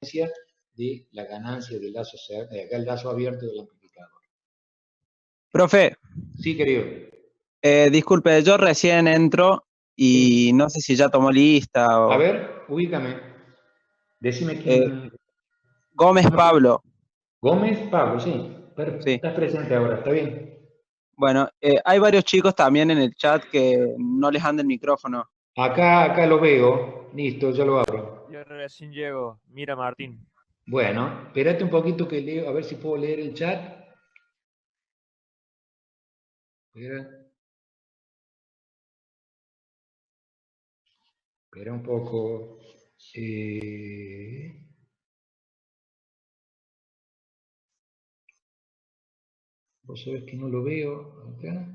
de la ganancia del lazo, el lazo abierto del amplificador. Profe, Sí, querido. disculpe, yo recién entro y Sí. no sé si ya tomó lista o... A ver, ubícame. Decime quién. Gómez Pablo, Gómez Pablo, sí. sí. Estás presente ahora, está bien. Bueno, hay varios chicos también en el chat que no les anda el micrófono. Acá lo veo. Listo, ya lo abro. Yo recién llego. Mira, Martín. Bueno, espérate un poquito que leo, a ver si puedo leer el chat. Espera un poco. Vos sabés que no lo veo acá.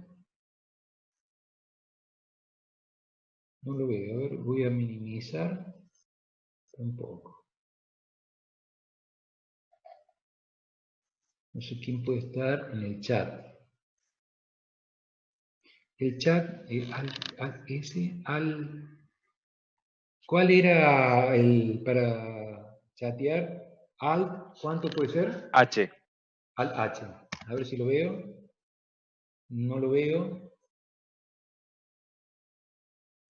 No lo veo. A ver, voy a minimizar un poco. No sé quién puede estar en el chat. El chat, ¿cuál era el para chatear? Alt, ¿cuánto puede ser? H. Alt H. A ver si lo veo. No lo veo.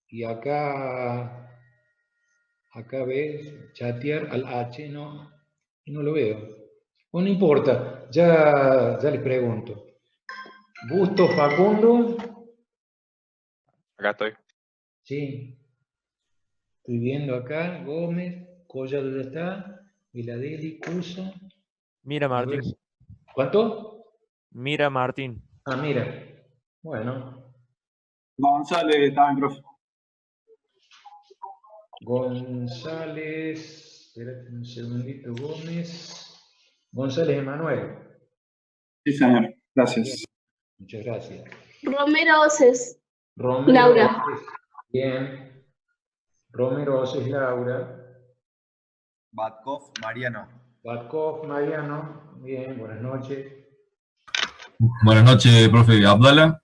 Y acá ves, chatear al H, no lo veo. Bueno, no importa, ya les pregunto. Busto Facundo. Acá estoy. Sí, estoy viendo acá. Gómez, Collado ya está. Viladeli, Cusa. Mira, A ver, Martín. ¿cuánto? Mira, Martín. Ah, mira. Bueno, González también, profe. González. Espérate un segundito, Gómez. González Emanuel. Sí, señor. Bien, Gracias. muchas gracias. Romero Oces. Romero Laura. Oces, bien. Romero Oces, Laura. Batkov, Mariano. Batkov, Mariano. Bien, buenas noches. Buenas noches, profe. Abdala.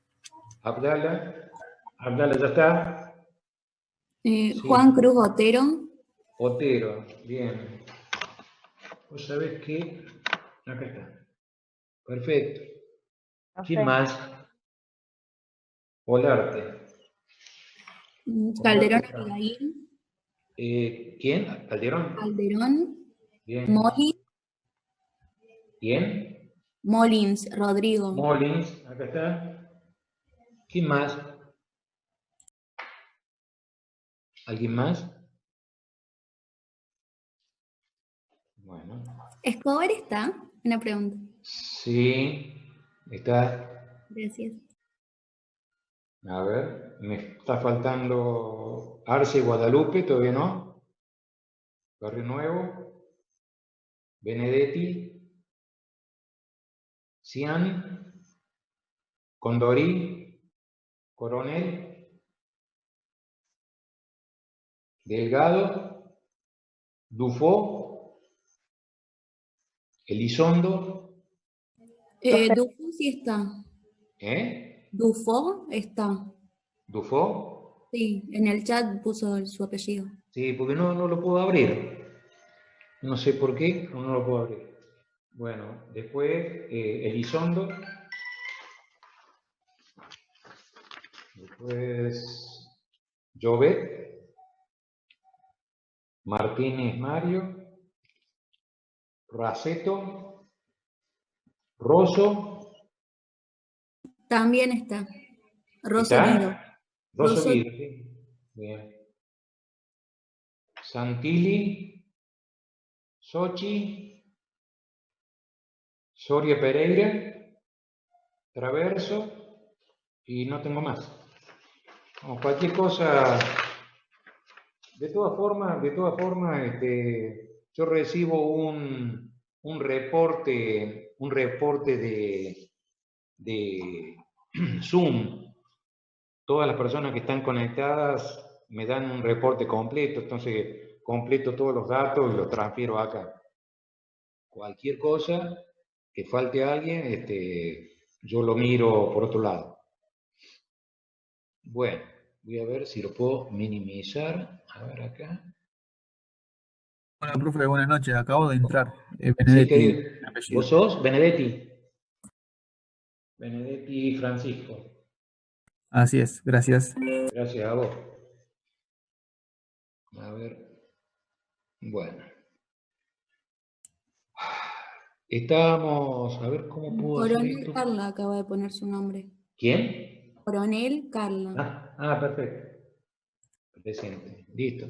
Abdala. Abdala, ¿ya está? Sí. Juan Cruz Otero. Otero, bien. Vos sabés que... Acá está. Perfecto. ¿Quién más? Olarte. Calderón Abigail. ¿Quién? ¿Calderón? Calderón. Bien. Molins. ¿Quién? Molins, Rodrigo. Molins, acá está. ¿Quién más? ¿Alguien más? Bueno. ¿Escobar está? Una pregunta. Sí, está. Gracias. A ver, me está faltando Arce y Guadalupe, todavía no. Barrio Nuevo. Benedetti. Cian. Condorí. Coronel. Delgado. Dufo. Elizondo. Dufo sí está. ¿Eh? Dufo está. ¿Dufo? Sí, en el chat puso su apellido. Sí, porque no lo puedo abrir. No sé por qué, pero no lo puedo abrir. Bueno, después Elizondo. Después Jovet. Martínez Mario. Raceto. Rosso. También está. Rosso ¿Está? Guido. Rosso Guido, sí. Bien. Santilli. Sochi. Soria Pereira. Traverso. Y no tengo más. Como cualquier cosa. De todas formas, yo recibo un reporte de Zoom. Todas las personas que están conectadas me dan un reporte completo, entonces completo todos los datos y los transfiero acá. Cualquier cosa que falte a alguien, yo lo miro por otro lado. Bueno, voy a ver si lo puedo minimizar. A ver acá. Hola, profe, buenas noches. Acabo de entrar. Sí, Benedetti, querido. mi apellido. ¿Vos sos Benedetti? Benedetti Francisco. Así es, gracias. Gracias a vos. A ver. Bueno. Estábamos, a ver cómo puedo hacer Coronel esto. Carla acaba de poner su nombre. ¿Quién? Coronel Carla. Perfecto. Presente. Listo.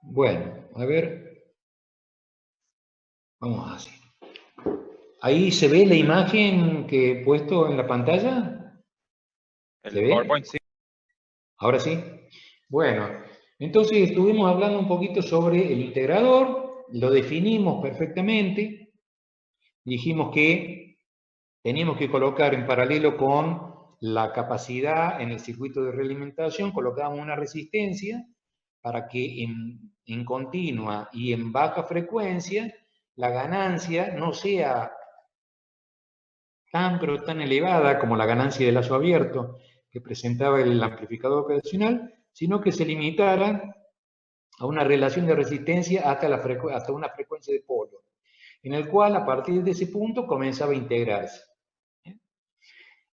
Bueno, a ver. Vamos así. ¿Ahí se ve la imagen que he puesto en la pantalla? ¿Se El ve? PowerPoint, sí. Ahora sí. Bueno, entonces estuvimos hablando un poquito sobre el integrador, lo definimos perfectamente, dijimos que teníamos que colocar en paralelo con la capacidad en el circuito de realimentación, colocábamos una resistencia para que en continua y en baja frecuencia la ganancia no sea tan pero tan elevada como la ganancia de lazo abierto que presentaba el amplificador operacional, sino que se limitara a una relación de resistencia hasta una frecuencia de polo, en el cual a partir de ese punto comenzaba a integrarse.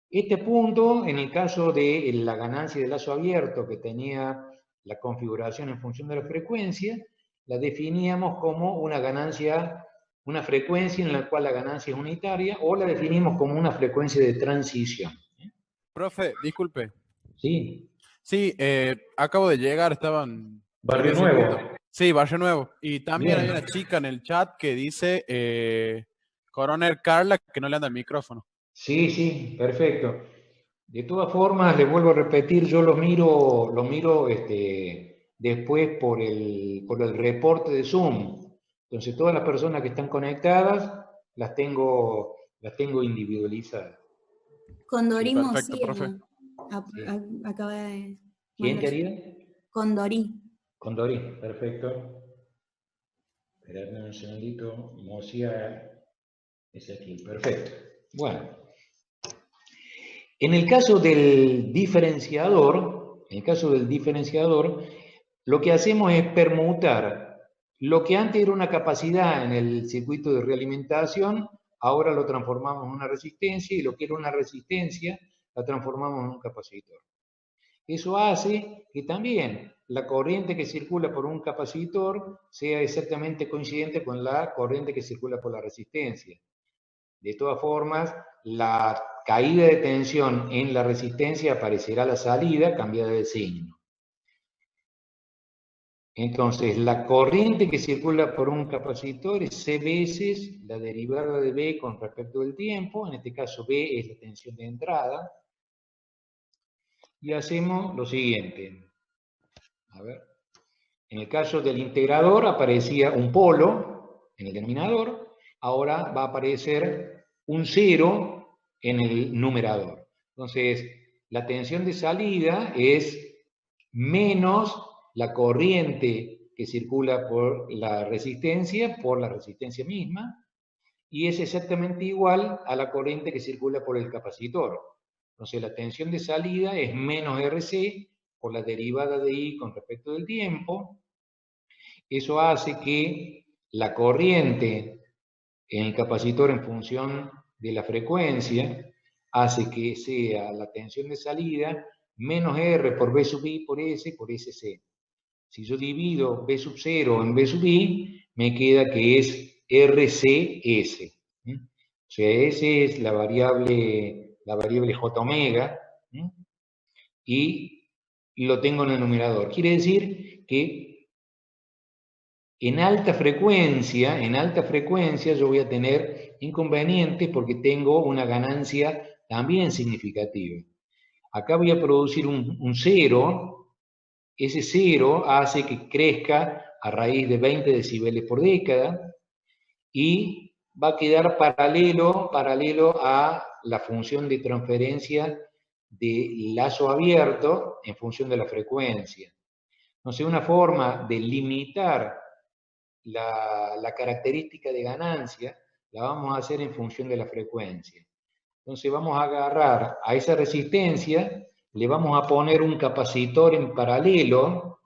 Este punto, en el caso de la ganancia de lazo abierto que tenía la configuración en función de la frecuencia, la definíamos como una ganancia, una frecuencia en la cual la ganancia es unitaria, o la definimos como una frecuencia de transición. Profe, disculpe. ¿Sí? Sí, acabo de llegar, estaban... Barrio Nuevo. Sí, Barrio Nuevo. Y también Bien. hay una chica en el chat que dice Coronel Carla que no le anda el micrófono. Sí, sí, perfecto. De todas formas, les vuelvo a repetir, yo lo miro después por el reporte de Zoom. Entonces, todas las personas que están conectadas las tengo individualizadas. Condorí Sí, perfecto, Mosier profe. acaba de ¿Quién, mandar. querida? Condorí. Condorí, perfecto. Esperadme un segundito. Mosia es aquí, perfecto. Bueno. En el caso del diferenciador, lo que hacemos es permutar lo que antes era una capacidad en el circuito de realimentación, ahora lo transformamos en una resistencia, y lo que era una resistencia la transformamos en un capacitor. Eso hace que también la corriente que circula por un capacitor sea exactamente coincidente con la corriente que circula por la resistencia. De todas formas, la caída de tensión en la resistencia aparecerá a la salida cambiada de signo. Entonces, la corriente que circula por un capacitor es C veces la derivada de B con respecto del tiempo. En este caso, B es la tensión de entrada. Y hacemos lo siguiente. A ver. En el caso del integrador aparecía un polo en el denominador. Ahora va a aparecer un 0 en el numerador. Entonces, la tensión de salida es menos la corriente que circula por la resistencia misma, y es exactamente igual a la corriente que circula por el capacitor. Entonces, la tensión de salida es menos RC por la derivada de I con respecto del tiempo. Eso hace que la corriente en el capacitor en función de la frecuencia hace que sea la tensión de salida menos R por B sub I por SC. Si yo divido B sub 0 en B sub I, me queda que es RCS. O sea, S es la variable J omega, y lo tengo en el numerador. Quiere decir que en alta frecuencia yo voy a tener inconvenientes porque tengo una ganancia también significativa. Acá voy a producir un 0, ese 0 hace que crezca a raíz de 20 decibeles por década y va a quedar paralelo a la función de transferencia de lazo abierto en función de la frecuencia. Entonces, una forma de limitar la característica de ganancia la vamos a hacer en función de la frecuencia. Entonces vamos a agarrar a esa resistencia, le vamos a poner un capacitor en paralelo,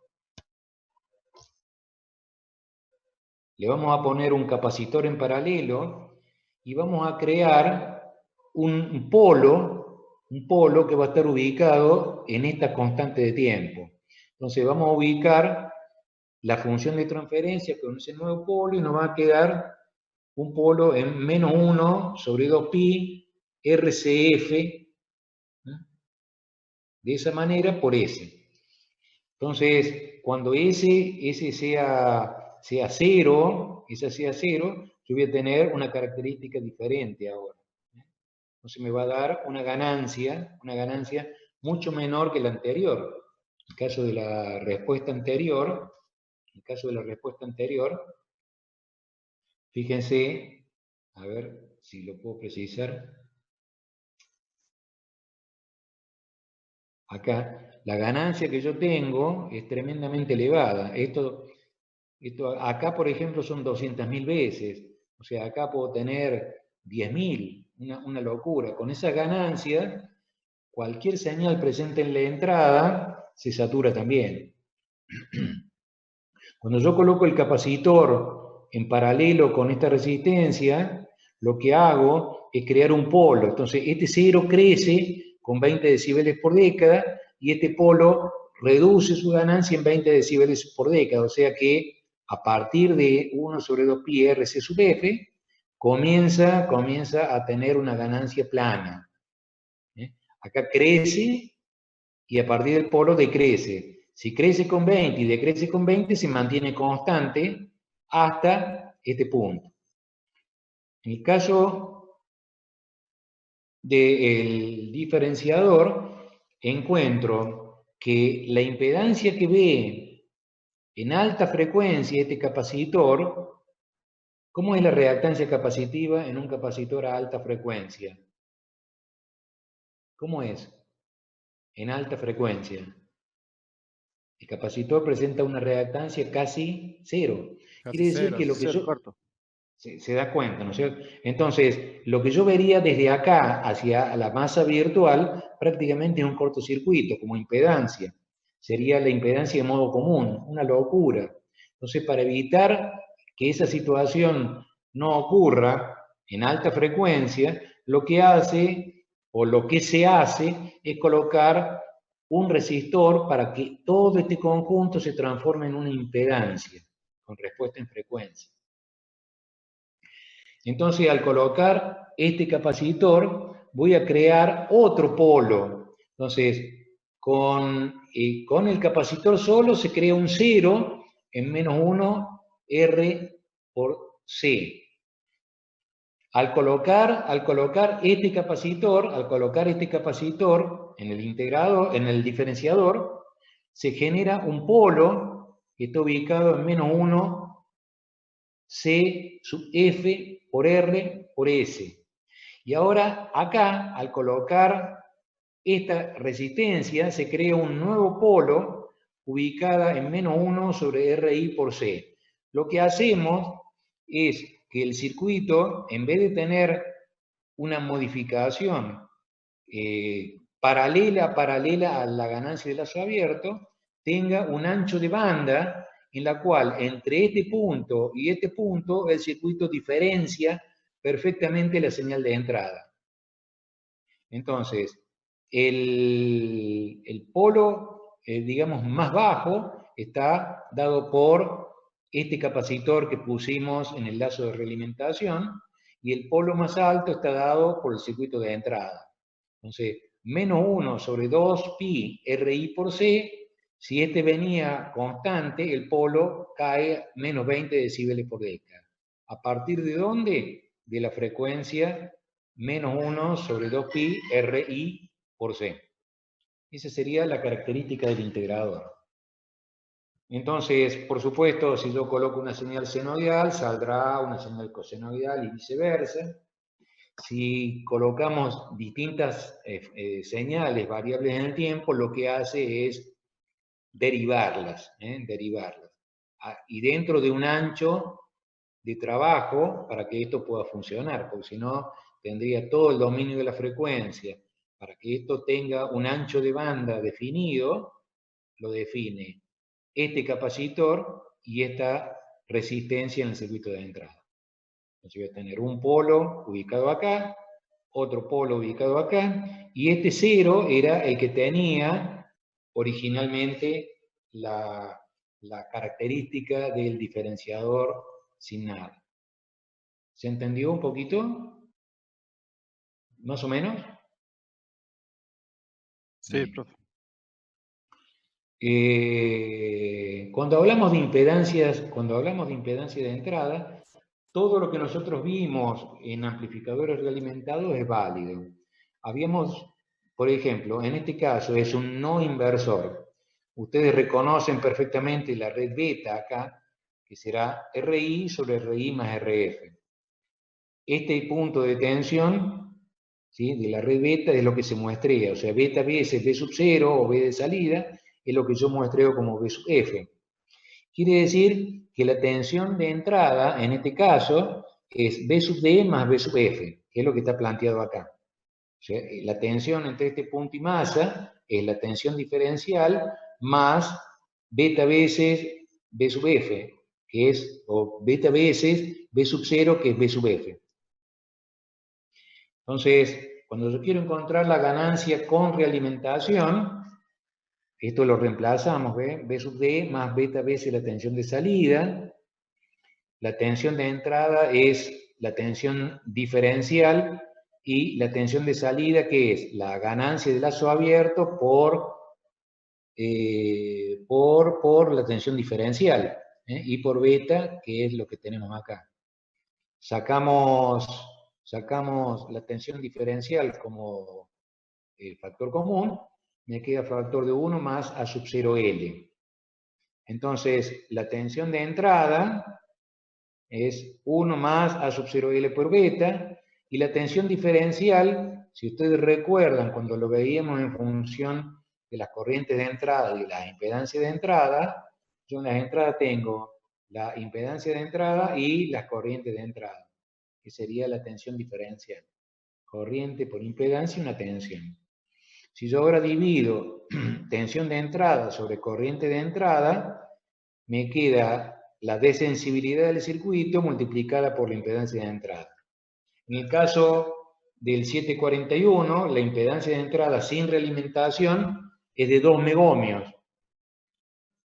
le vamos a poner un capacitor en paralelo y vamos a crear un polo que va a estar ubicado en esta constante de tiempo. Entonces vamos a ubicar la función de transferencia con ese nuevo polo y nos va a quedar un polo en menos 1 sobre 2pi RCF, de esa manera por S. Entonces, cuando S sea 0, esa sea 0, yo voy a tener una característica diferente ahora. Entonces me va a dar una ganancia mucho menor que la anterior. En el caso de la respuesta anterior, fíjense, a ver si lo puedo precisar. Acá, la ganancia que yo tengo es tremendamente elevada. Esto acá, por ejemplo, son 200.000 veces. O sea, acá puedo tener 10.000, una locura. Con esa ganancia, cualquier señal presente en la entrada se satura también. Cuando yo coloco el capacitor en paralelo con esta resistencia, lo que hago es crear un polo. Entonces, este cero crece con 20 decibeles por década y este polo reduce su ganancia en 20 decibeles por década. O sea que a partir de 1 sobre 2pi RC sub F, comienza a tener una ganancia plana. Acá crece y a partir del polo decrece. Si crece con 20 y decrece con 20, se mantiene constante hasta este punto. En el caso del diferenciador, encuentro que la impedancia que ve en alta frecuencia este capacitor, ¿cómo es la reactancia capacitiva en un capacitor a alta frecuencia? ¿Cómo es? En alta frecuencia. El capacitor presenta una reactancia casi cero. Quiere decir que lo que yo... Se da cuenta, ¿no es cierto? Entonces, lo que yo vería desde acá hacia la masa virtual prácticamente es un cortocircuito, como impedancia. Sería la impedancia de modo común, una locura. Entonces, para evitar que esa situación no ocurra en alta frecuencia, lo que se hace es colocar un resistor para que todo este conjunto se transforme en una impedancia con respuesta en frecuencia. Entonces, al colocar este capacitor, voy a crear otro polo. Entonces, con el capacitor solo se crea un 0 en menos 1 R por C. Al colocar este capacitor en el integrador, en el diferenciador, se genera un polo que está ubicado en menos 1 C sub F por R por S. Y ahora acá, al colocar esta resistencia, se crea un nuevo polo ubicada en menos 1 sobre RI por C. Lo que hacemos es que el circuito, en vez de tener una modificación paralela a la ganancia de lazo abierto, tenga un ancho de banda en la cual entre este punto y este punto el circuito diferencia perfectamente la señal de entrada. Entonces, el polo, digamos, más bajo está dado por este capacitor que pusimos en el lazo de realimentación y el polo más alto está dado por el circuito de entrada. Entonces, menos 1 sobre 2pi RI por C. Si este venía constante, el polo cae menos 20 decibeles por década. ¿A partir de dónde? De la frecuencia menos 1 sobre 2pi RI por C. Esa sería la característica del integrador. Entonces, por supuesto, si yo coloco una señal senoidal, saldrá una señal cosenoidal y viceversa. Si colocamos distintas señales variables en el tiempo, lo que hace es derivarlas. Y dentro de un ancho de trabajo para que esto pueda funcionar, porque si no, tendría todo el dominio de la frecuencia. Para que esto tenga un ancho de banda definido, lo define este capacitor y esta resistencia en el circuito de entrada. Entonces voy a tener un polo ubicado acá, otro polo ubicado acá, y este 0 era el que tenía originalmente la característica del diferenciador sin nada. ¿Se entendió un poquito? ¿Más o menos? Sí, profe. Cuando hablamos de impedancias de entrada, todo lo que nosotros vimos en amplificadores realimentados es válido. Habíamos, por ejemplo, en este caso es un no inversor. Ustedes reconocen perfectamente la red beta acá, que será RI sobre RI más RF. Este punto de tensión, ¿sí?, de la red beta es lo que se muestrea, o sea, beta veces B sub 0 o B de salida, es lo que yo muestreo como B sub F. Quiere decir que la tensión de entrada, en este caso, es B sub D más B sub F, que es lo que está planteado acá. O sea, la tensión entre este punto y masa es la tensión diferencial más beta veces B sub F, que es, o beta veces B sub 0, que es B sub F. Entonces, cuando yo quiero encontrar la ganancia con realimentación, esto lo reemplazamos, ¿ve? B sub D más beta veces la tensión de salida. La tensión de entrada es la tensión diferencial y la tensión de salida, que es la ganancia del lazo abierto por la tensión diferencial, y por beta, que es lo que tenemos acá. Sacamos la tensión diferencial como factor común, me queda factor de 1 más A sub 0L. Entonces, la tensión de entrada es 1 más A sub 0L por beta, y la tensión diferencial, si ustedes recuerdan cuando lo veíamos en función de las corrientes de entrada y la impedancia de entrada, yo en las entradas tengo la impedancia de entrada y las corrientes de entrada, que sería la tensión diferencial. Corriente por impedancia y una tensión. Si yo ahora divido tensión de entrada sobre corriente de entrada, me queda la desensibilidad del circuito multiplicada por la impedancia de entrada. En el caso del 741, la impedancia de entrada sin realimentación es de 2 megohmios.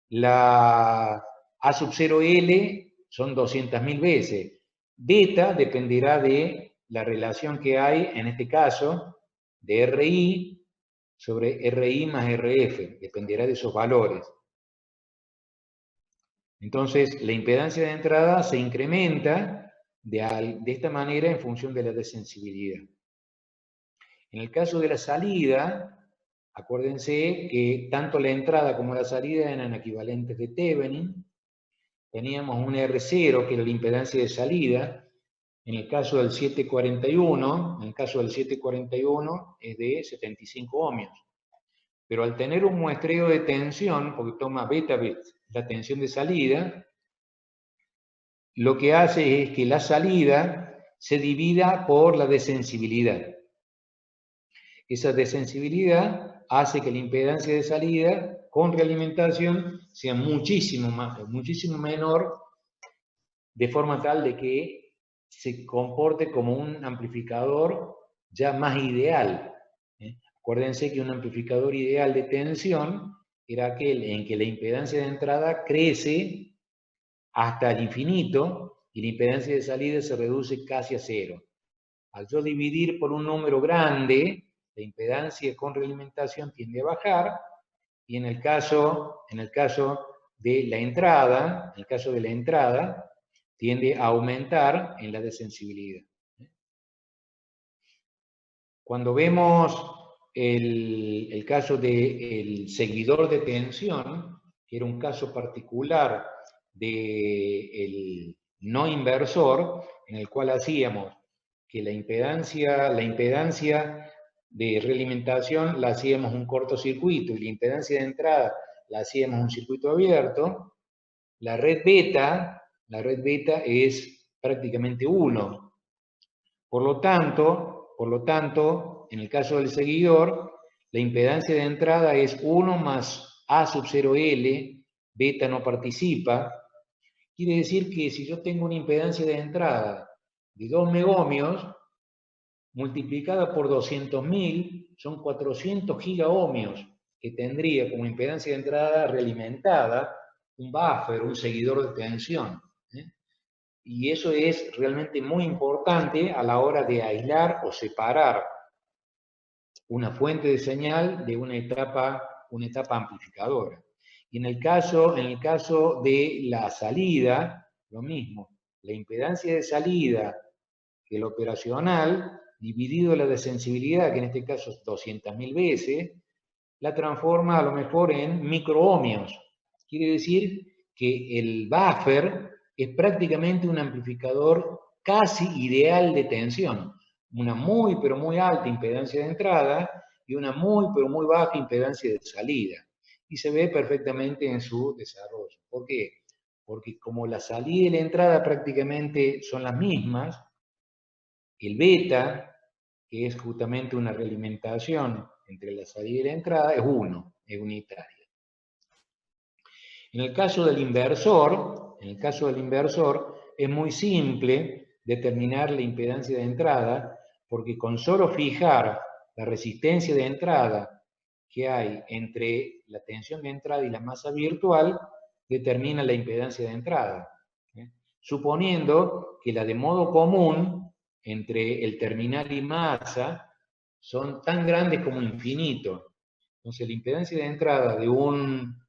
La A sub 0L son 200.000 veces. Beta dependerá de la relación que hay, en este caso, de RI sobre RI más RF, dependerá de esos valores. Entonces, la impedancia de entrada se incrementa de esta manera en función de la desensibilidad. En el caso de la salida, acuérdense que tanto la entrada como la salida eran equivalentes de Thevenin. Teníamos un R0, que era la impedancia de salida. En el caso del 741, es de 75 ohmios. Pero al tener un muestreo de tensión, porque toma beta bit, la tensión de salida, lo que hace es que la salida se divida por la desensibilidad. Esa desensibilidad hace que la impedancia de salida con realimentación sea muchísimo menor, de forma tal de que se comporte como un amplificador ya más ideal. Acuérdense que un amplificador ideal de tensión era aquel en que la impedancia de entrada crece hasta el infinito y la impedancia de salida se reduce casi a 0. Al yo dividir por un número grande, la impedancia con realimentación tiende a bajar, y en el caso de la entrada, tiende a aumentar en la desensibilidad. Cuando vemos el caso del seguidor de tensión, que era un caso particular del no inversor, en el cual hacíamos que la impedancia de realimentación la hacíamos un cortocircuito y la impedancia de entrada la hacíamos un circuito abierto, la red beta es prácticamente 1. Por lo tanto, en el caso del seguidor, la impedancia de entrada es 1 más A sub 0L, beta no participa, Quiere decir que si yo tengo una impedancia de entrada de 2 megohmios, multiplicada por 200.000, son 400 gigaohmios que tendría como impedancia de entrada realimentada un buffer, un seguidor de tensión. Y eso es realmente muy importante a la hora de aislar o separar una fuente de señal de una etapa amplificadora. Y en el caso de la salida, lo mismo. La impedancia de salida del operacional, dividido la de sensibilidad, que en este caso es 200.000 veces, la transforma a lo mejor en microohmios. Quiere decir que el buffer es prácticamente un amplificador casi ideal de tensión. Una muy, pero muy alta impedancia de entrada y una muy, pero muy baja impedancia de salida. Y se ve perfectamente en su desarrollo. ¿Por qué? Porque como la salida y la entrada prácticamente son las mismas, el beta, que es justamente una realimentación entre la salida y la entrada, es 1, es unitaria. En el caso del inversor, es muy simple determinar la impedancia de entrada, porque con solo fijar la resistencia de entrada que hay entre la tensión de entrada y la masa virtual, determina la impedancia de entrada. Suponiendo que la de modo común entre el terminal y masa son tan grandes como infinito. Entonces la impedancia de entrada de un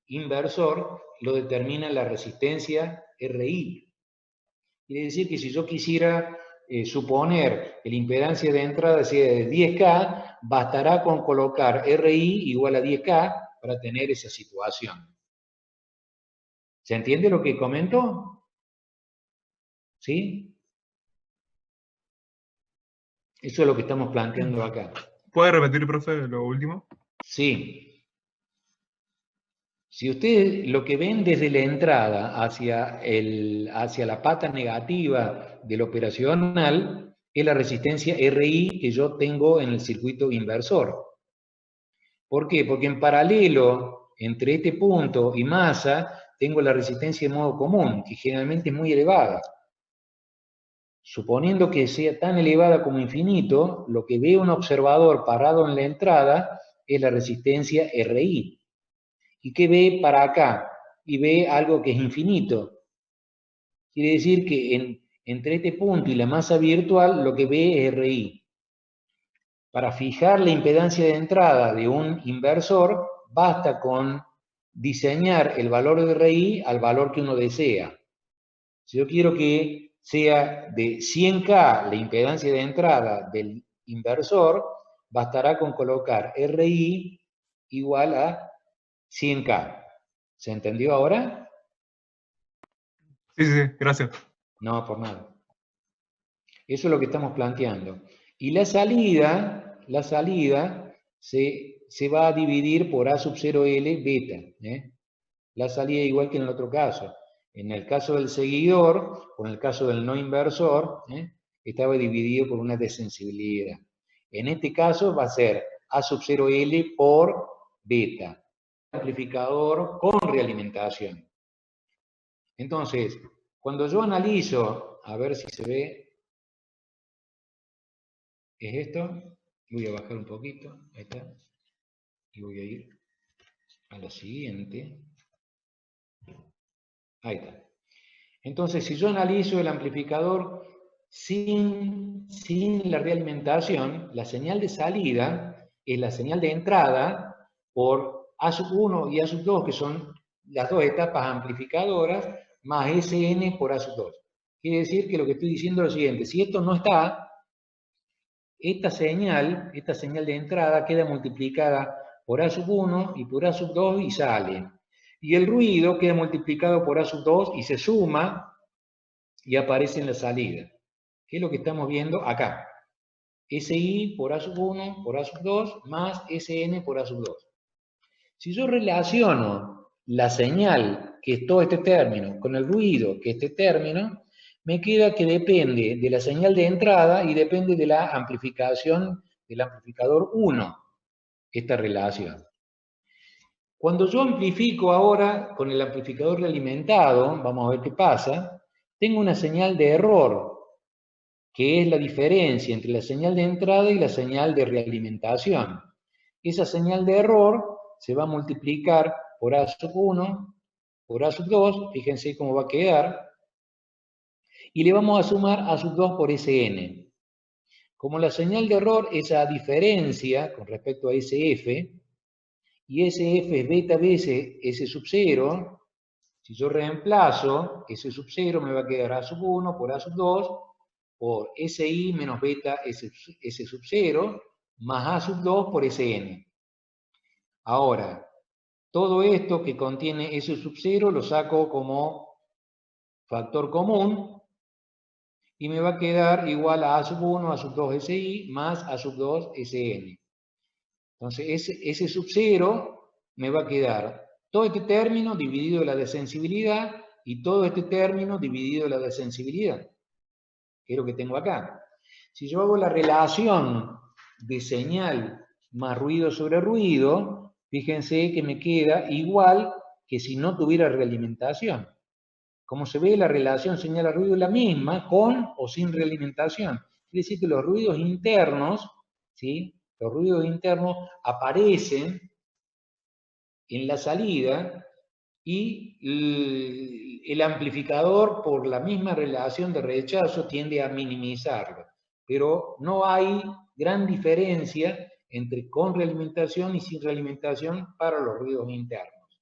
inversor lo determina la resistencia RI. Quiere decir que si yo quisiera suponer que la impedancia de entrada sea de 10K, bastará con colocar RI igual a 10K para tener esa situación. ¿Se entiende lo que comento? ¿Sí? Eso es lo que estamos planteando acá. ¿Puede repetir, profe, lo último? Sí. Si ustedes lo que ven desde la entrada hacia la pata negativa del operacional es la resistencia RI que yo tengo en el circuito inversor. ¿Por qué? Porque en paralelo entre este punto y masa tengo la resistencia de modo común, que generalmente es muy elevada. Suponiendo que sea tan elevada como infinito, lo que ve un observador parado en la entrada es la resistencia RI. ¿Y qué ve para acá? Y ve algo que es infinito. Quiere decir que entre este punto y la masa virtual lo que ve es RI. Para fijar la impedancia de entrada de un inversor, basta con diseñar el valor de RI al valor que uno desea. Si yo quiero que sea de 100K la impedancia de entrada del inversor, bastará con colocar RI igual a 100K. ¿Se entendió ahora? Sí, gracias. No, por nada. Eso es lo que estamos planteando. Y la salida se va a dividir por A sub 0L beta. La salida igual que en el otro caso. En el caso del seguidor, o en el caso del no inversor, estaba dividido por una desensibilidad. En este caso va a ser A sub 0L por beta. Amplificador con realimentación. Entonces, cuando yo analizo, a ver si se ve, es esto, voy a bajar un poquito, ahí está, y voy a ir a la siguiente, ahí está. Entonces, si yo analizo el amplificador sin la realimentación, la señal de salida es la señal de entrada por A sub 1 y A sub 2, que son las dos etapas amplificadoras, más Sn por A sub 2. Quiere decir que lo que estoy diciendo es lo siguiente: si esto no está, esta señal de entrada queda multiplicada por A sub 1 y por A sub 2 y sale. Y el ruido queda multiplicado por A sub 2 y se suma y aparece en la salida. ¿Qué es lo que estamos viendo acá? SI por A sub 1 por A sub 2 más Sn por A sub 2. Si yo relaciono la señal, que es todo este término, con el ruido, que es este término, me queda que depende de la señal de entrada y depende de la amplificación del amplificador 1, esta relación. Cuando yo amplifico ahora con el amplificador realimentado, vamos a ver qué pasa, tengo una señal de error, que es la diferencia entre la señal de entrada y la señal de realimentación. Esa señal de error se va a multiplicar por A sub 1, por A sub 2, fíjense cómo va a quedar, y le vamos a sumar A sub 2 por Sn. Como la señal de error es a diferencia con respecto a SF, y SF es beta veces S sub 0, si yo reemplazo S sub 0 me va a quedar A sub 1 por A sub 2 por SI menos beta S sub 0 más A sub 2 por Sn. Ahora, todo esto que contiene S sub 0 lo saco como factor común y me va a quedar igual a A sub 1, A sub 2 SI más A sub 2 Sn. Entonces, S sub 0 me va a quedar todo este término dividido de la desensibilidad y todo este término dividido de la desensibilidad, que es lo que tengo acá. Si yo hago la relación de señal más ruido sobre ruido, fíjense que me queda igual que si no tuviera realimentación. Como se ve, la relación señal a ruido es la misma, con o sin realimentación. Quiere decir que los ruidos internos, ¿sí? Los ruidos internos aparecen en la salida y el amplificador, por la misma relación de rechazo, tiende a minimizarlo. Pero no hay gran diferencia entre con realimentación y sin realimentación para los ruidos internos.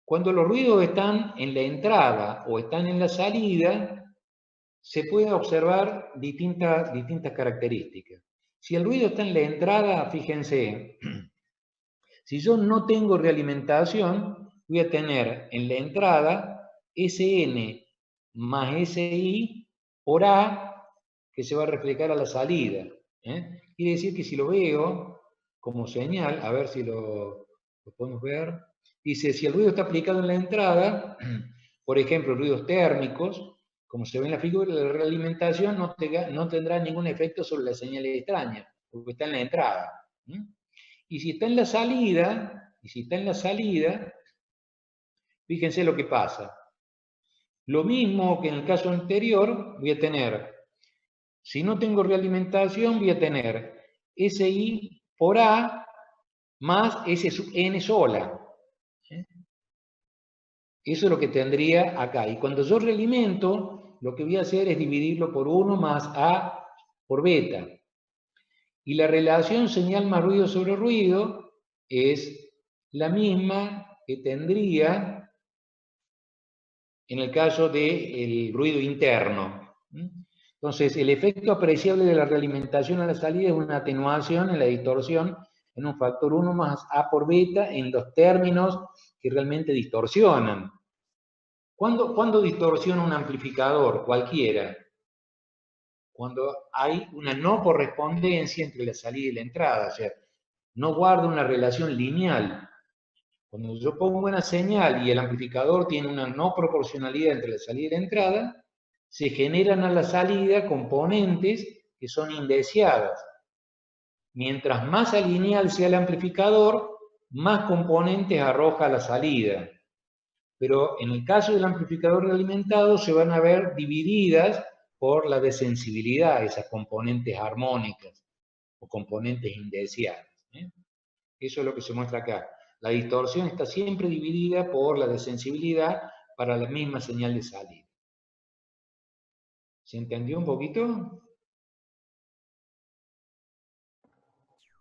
Cuando los ruidos están en la entrada o están en la salida, se pueden observar distintas características. Si el ruido está en la entrada, fíjense, si yo no tengo realimentación, voy a tener en la entrada Sn más Si por A, que se va a reflejar a la salida. Quiere decir que si lo veo como señal, a ver si lo podemos ver, dice, si el ruido está aplicado en la entrada, por ejemplo, ruidos térmicos, como se ve en la figura, la realimentación no tendrá ningún efecto sobre la señal extraña, porque está en la entrada. Y si está en la salida, fíjense lo que pasa. Lo mismo que en el caso anterior, voy a tener, si no tengo realimentación, voy a tener SI por A más S sub N sola. Eso es lo que tendría acá. Y cuando yo realimento, lo que voy a hacer es dividirlo por 1 más A por beta. Y la relación señal más ruido sobre ruido es la misma que tendría en el caso del ruido interno. Entonces, el efecto apreciable de la realimentación a la salida es una atenuación en la distorsión en un factor 1 más A por beta en los términos que realmente distorsionan. ¿Cuándo distorsiona un amplificador? Cualquiera. Cuando hay una no correspondencia entre la salida y la entrada, o sea, no guarda una relación lineal. Cuando yo pongo una señal y el amplificador tiene una no proporcionalidad entre la salida y la entrada, se generan a la salida componentes que son indeseadas. Mientras más alineal sea el amplificador, más componentes arroja a la salida. Pero en el caso del amplificador realimentado se van a ver divididas por la desensibilidad, esas componentes armónicas o componentes indeseadas. Eso es lo que se muestra acá. La distorsión está siempre dividida por la desensibilidad para la misma señal de salida. ¿Se entendió un poquito?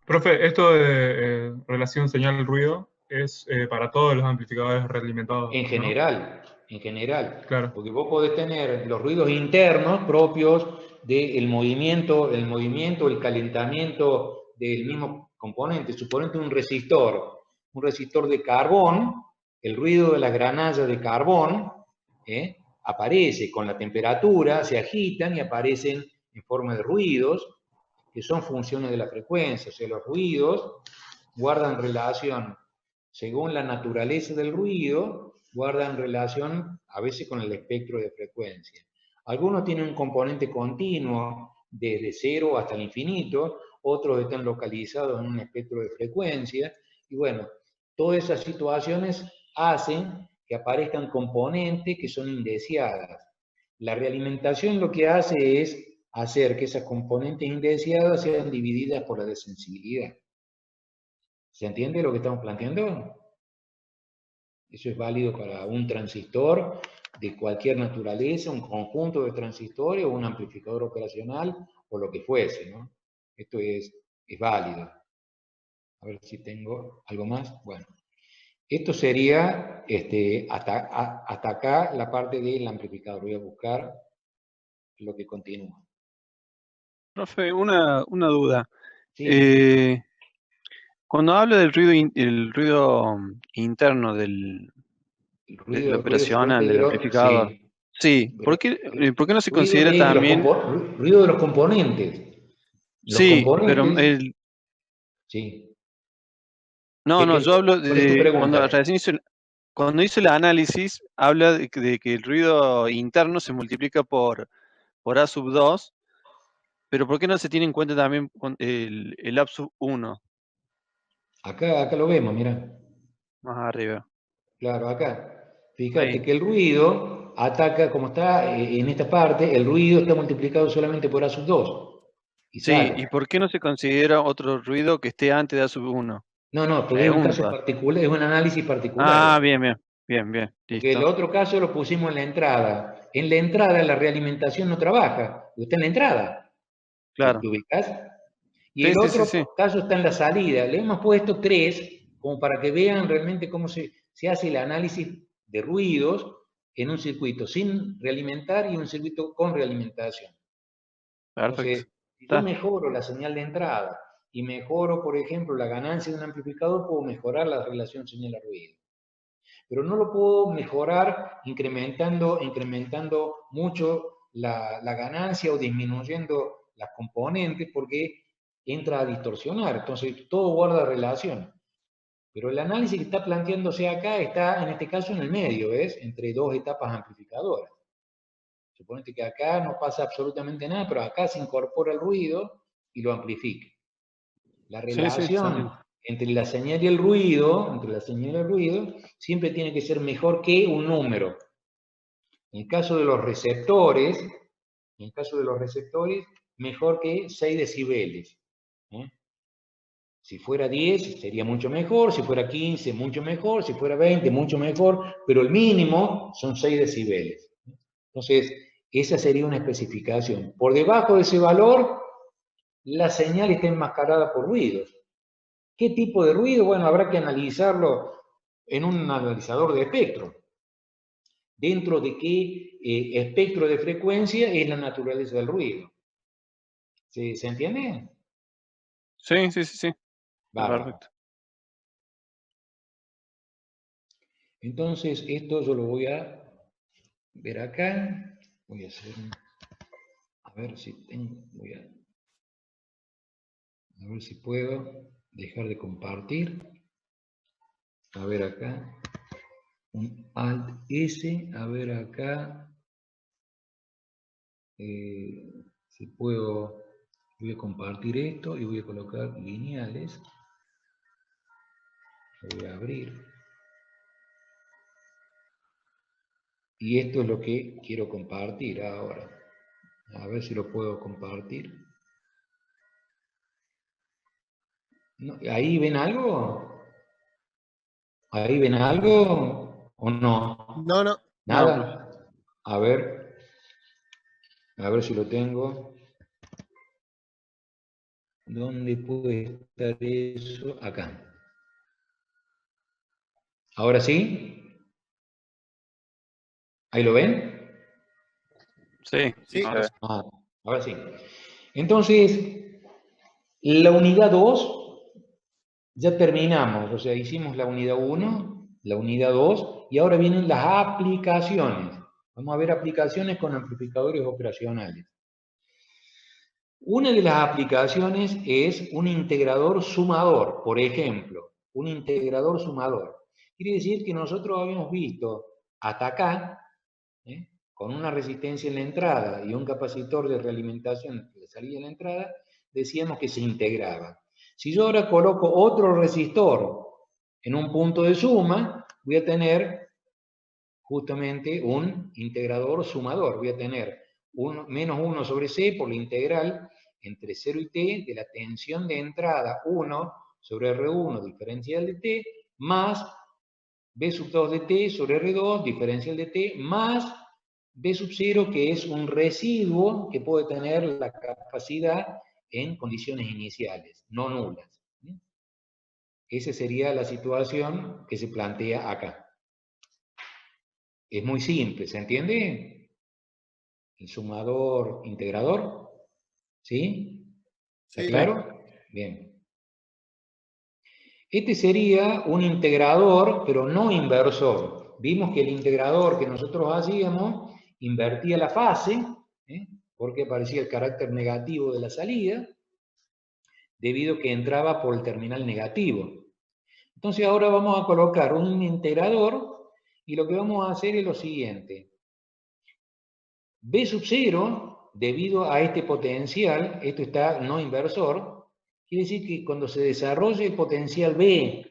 Profe, esto de relación señal-ruido es para todos los amplificadores realimentados, En ¿no? general. Claro. Porque vos podés tener los ruidos internos propios del movimiento, el calentamiento del mismo componente. Suponete un resistor de carbón, el ruido de la granalla de carbón aparece con la temperatura, se agitan y aparecen en forma de ruidos, que son funciones de la frecuencia. O sea, los ruidos guardan relación, según la naturaleza del ruido, guardan relación a veces con el espectro de frecuencia. Algunos tienen un componente continuo desde 0 hasta el infinito, otros están localizados en un espectro de frecuencia, y bueno, Todas esas situaciones hacen que aparezcan componentes que son indeseadas. La realimentación lo que hace es hacer que esas componentes indeseadas sean divididas por la desensibilidad. ¿Se entiende lo que estamos planteando? Eso es válido para un transistor de cualquier naturaleza, un conjunto de transistores o un amplificador operacional o lo que fuese, ¿no? Esto es válido. A ver si tengo algo más. Bueno, esto sería hasta acá la parte del amplificador. Voy a buscar lo que continúa. Profe, una duda. Sí. Cuando hablo del el ruido interno del Ruido operacional, del amplificador, sí, ¿por qué no se considera también? Ruido de los componentes. Los sí, componentes, pero sí. No, yo hablo ¿Cuál es tu de pregunta? cuando hizo el análisis, habla de que el ruido interno se multiplica por A sub 2, pero ¿por qué no se tiene en cuenta también el A sub 1? Acá lo vemos, mira. Más arriba. Claro, acá. Fíjate Ahí. que el ruido ataca, como está en esta parte, el ruido está multiplicado solamente por A sub 2. Y Sí, sale. ¿y por qué no se considera otro ruido que esté antes de A sub 1? No, porque es un caso particular, es un análisis particular. Ah, bien, Porque listo. el otro caso lo pusimos en la entrada. En la entrada la realimentación no trabaja, está en la entrada. Claro. ¿Te ubicás? Y Sí, el otro sí. caso está en la salida. Le hemos puesto 3, como para que vean realmente cómo se hace el análisis de ruidos en un circuito sin realimentar y un circuito con realimentación. Perfecto. Entonces, si yo mejoro la señal de entrada y mejoro, por ejemplo, la ganancia de un amplificador, puedo mejorar la relación señal a ruido. Pero no lo puedo mejorar incrementando mucho la ganancia o disminuyendo las componentes porque entra a distorsionar. Entonces, todo guarda relación. Pero el análisis que está planteándose acá está, en este caso, en el medio, ¿ves? Entre dos etapas amplificadoras. Suponete que acá no pasa absolutamente nada, pero acá se incorpora el ruido y lo amplifica. La relación entre la señal y el ruido, siempre tiene que ser mejor que un número. En el caso de los receptores, mejor que 6 decibeles. Si fuera 10, sería mucho mejor, si fuera 15, mucho mejor, si fuera 20, mucho mejor, pero el mínimo son 6 decibeles. Entonces, esa sería una especificación. Por debajo de ese valor, la señal está enmascarada por ruidos. ¿Qué tipo de ruido? Bueno, habrá que analizarlo en un analizador de espectro. Dentro de qué espectro de frecuencia es la naturaleza del ruido. ¿Se entiende? Sí. Perfecto. Entonces, esto yo lo voy a ver acá. Voy a hacer, a ver si tengo, a ver si puedo dejar de compartir. A ver acá. Un Alt S, a ver acá. Si puedo, voy a compartir esto y voy a colocar lineales. Lo voy a abrir. Y esto es lo que quiero compartir ahora. A ver si lo puedo compartir. No, ¿ahí ven algo? ¿Ahí ven algo o no? No. ¿Nada? A ver si lo tengo. ¿Dónde puede estar eso? Acá. ¿Ahora sí? ¿Ahí lo ven? Sí. Ahora sí. Entonces, la unidad 2, ya terminamos. O sea, hicimos la unidad 1, la unidad 2, y ahora vienen las aplicaciones. Vamos a ver aplicaciones con amplificadores operacionales. Una de las aplicaciones es un integrador sumador, por ejemplo. Un integrador sumador. Quiere decir que nosotros habíamos visto hasta acá, con una resistencia en la entrada y un capacitor de realimentación que salía en la entrada, decíamos que se integraba. Si yo ahora coloco otro resistor En un punto de suma voy a tener justamente un integrador sumador. Voy a tener menos 1 sobre c por la integral entre 0 y t de la tensión de entrada 1 sobre R1 diferencial de t más B sub 2 de t sobre R2 diferencial de t más B sub 0, que es un residuo que puede tener la capacidad en condiciones iniciales, no nulas. Esa sería la situación que se plantea acá. Es muy simple, ¿se entiende? El sumador integrador, ¿sí? ¿Está Sí. claro? Bien. Este sería un integrador, pero no inversor. Vimos que el integrador que nosotros hacíamos invertía la fase, porque aparecía el carácter negativo de la salida, debido a que entraba por el terminal negativo. Entonces ahora vamos a colocar un integrador y lo que vamos a hacer es lo siguiente. B sub 0, debido a este potencial, esto está no inversor, quiere decir que cuando se desarrolle el potencial B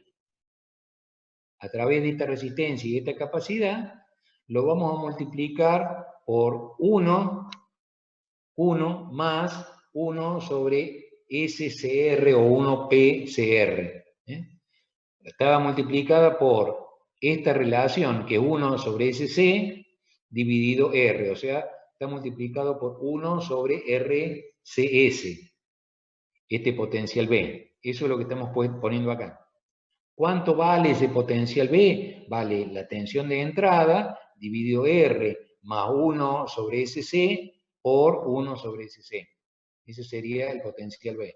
a través de esta resistencia y esta capacidad, lo vamos a multiplicar por 1 más 1 sobre SCR o 1PCR. Estaba multiplicada por esta relación, que es 1 sobre SC dividido R, o sea, está multiplicado por 1 sobre RCS, este potencial B. Eso es lo que estamos poniendo acá. ¿Cuánto vale ese potencial B? Vale la tensión de entrada dividido R más 1 sobre SC por 1 sobre SC. Ese sería el potencial B.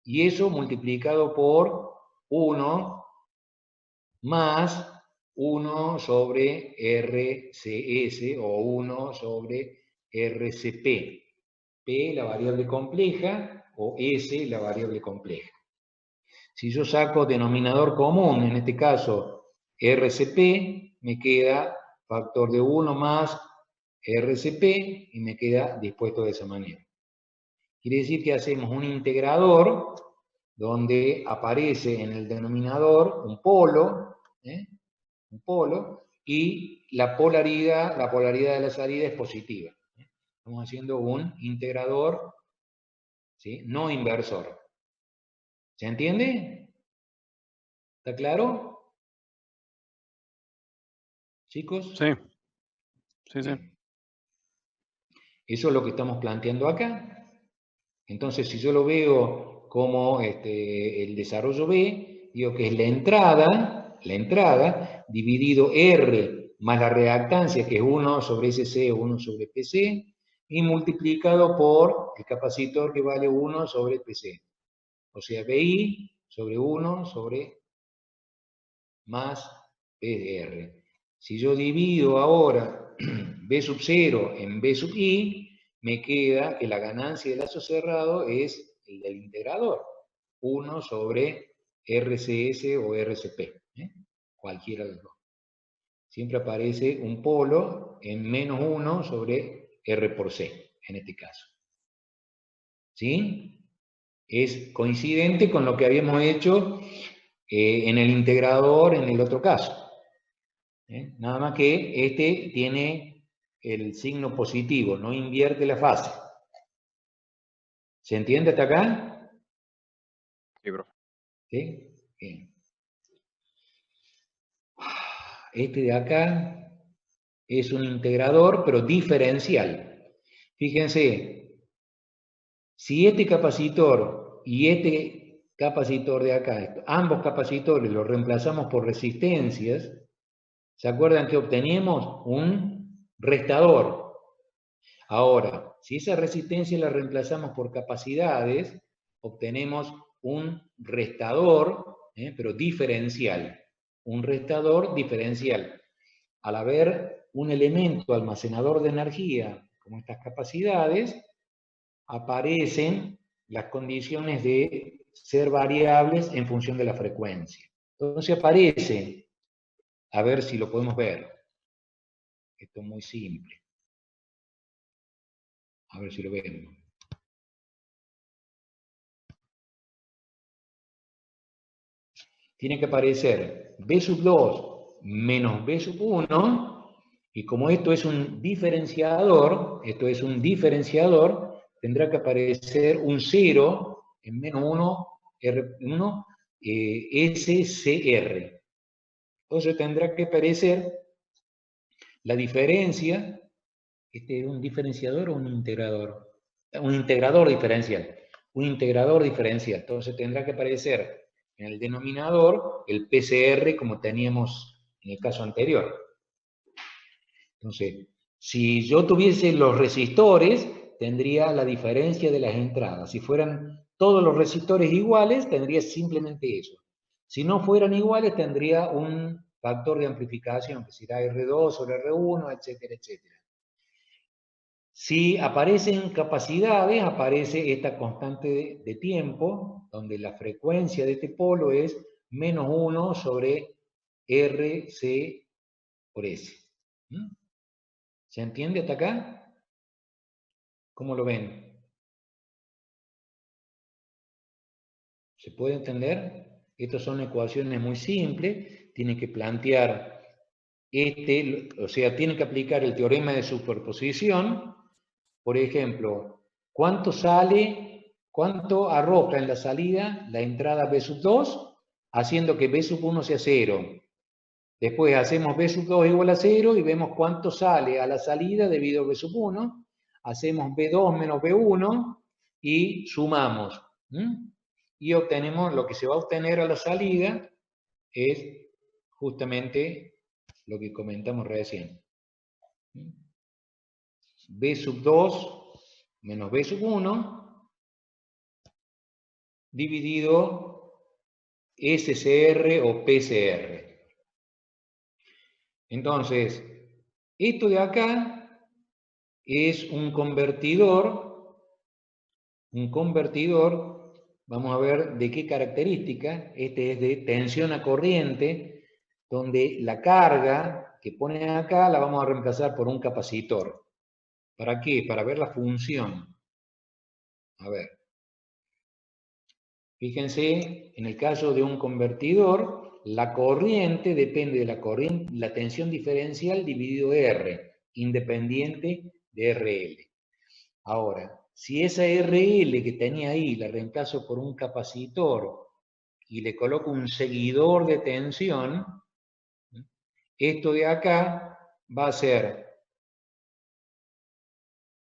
Y eso multiplicado por 1 más 1 sobre RCS o 1 sobre RCP. P la variable compleja o S la variable compleja. Si yo saco denominador común, en este caso RCP, me queda factor de 1 más RCP y me queda dispuesto de esa manera. Quiere decir que hacemos un integrador donde aparece en el denominador un polo, y la polaridad de la salida es positiva. Estamos haciendo un integrador, ¿sí?, no inversor. ¿Se entiende? ¿Está claro? ¿Chicos? Sí. Sí, sí. Eso es lo que estamos planteando acá. Entonces, si yo lo veo como el desarrollo B, digo que es la entrada dividido R más la reactancia, que es 1 sobre SC o 1 sobre PC, y multiplicado por el capacitor, que vale 1 sobre PC. O sea, BI sobre 1 sobre más PR. Si yo divido ahora B sub 0 en B sub I, me queda que la ganancia del lazo cerrado es el del integrador, 1 sobre RCS o RCP, cualquiera de los dos. Siempre aparece un polo en menos 1 sobre R por C, en este caso. ¿Sí? Es coincidente con lo que habíamos hecho en el integrador en el otro caso. Nada más que este tiene el signo positivo, no invierte la fase. ¿Se entiende hasta acá? Sí, profe. ¿Sí? Bien. Este de acá es un integrador, pero diferencial. Fíjense, si este capacitor y este capacitor de acá, ambos capacitores los reemplazamos por resistencias, ¿se acuerdan que obtenemos un restador? Ahora, si esa resistencia la reemplazamos por capacidades, obtenemos un restador, pero diferencial. Un restador diferencial. Al haber un elemento almacenador de energía, como estas capacidades, aparecen las condiciones de ser variables en función de la frecuencia. Entonces aparece, a ver si lo podemos ver. Esto es muy simple. A ver si lo vemos. tiene que aparecer B sub 2 menos B sub 1, y como esto es un diferenciador, tendrá que aparecer un 0 en menos 1, R1, SCR. Entonces tendrá que aparecer la diferencia, ¿este es un diferenciador o un integrador? Un integrador diferencial. Un integrador diferencial. Entonces tendrá que aparecer en el denominador el PCR como teníamos en el caso anterior. Entonces, si yo tuviese los resistores, tendría la diferencia de las entradas. Si fueran todos los resistores iguales, tendría simplemente eso. Si no fueran iguales, tendría un factor de amplificación, que será R2 sobre R1, etcétera, etcétera. Si aparecen capacidades, aparece esta constante de tiempo, donde la frecuencia de este polo es menos 1 sobre RC por S. ¿Se entiende hasta acá? ¿Cómo lo ven? ¿Se puede entender? Estas son ecuaciones muy simples, tienen que plantear o sea, tienen que aplicar el teorema de superposición. Por ejemplo, ¿cuánto arroja en la salida la entrada B sub 2? Haciendo que B sub 1 sea 0. Después hacemos B sub 2 igual a 0 y vemos cuánto sale a la salida debido a B sub 1. Hacemos B2 menos B1 y sumamos. Y obtenemos, lo que se va a obtener a la salida es justamente lo que comentamos recién. B sub 2 menos B sub 1 dividido SCR o PCR. Entonces, esto de acá es un convertidor. Vamos a ver de qué característica. Este es de tensión a corriente, donde la carga que pone acá la vamos a reemplazar por un capacitor. ¿Para qué? Para ver la función. A ver. Fíjense, en el caso de un convertidor, la corriente depende de la tensión diferencial dividido R, independiente de RL. Ahora, si esa RL que tenía ahí la reemplazo por un capacitor y le coloco un seguidor de tensión, esto de acá va a ser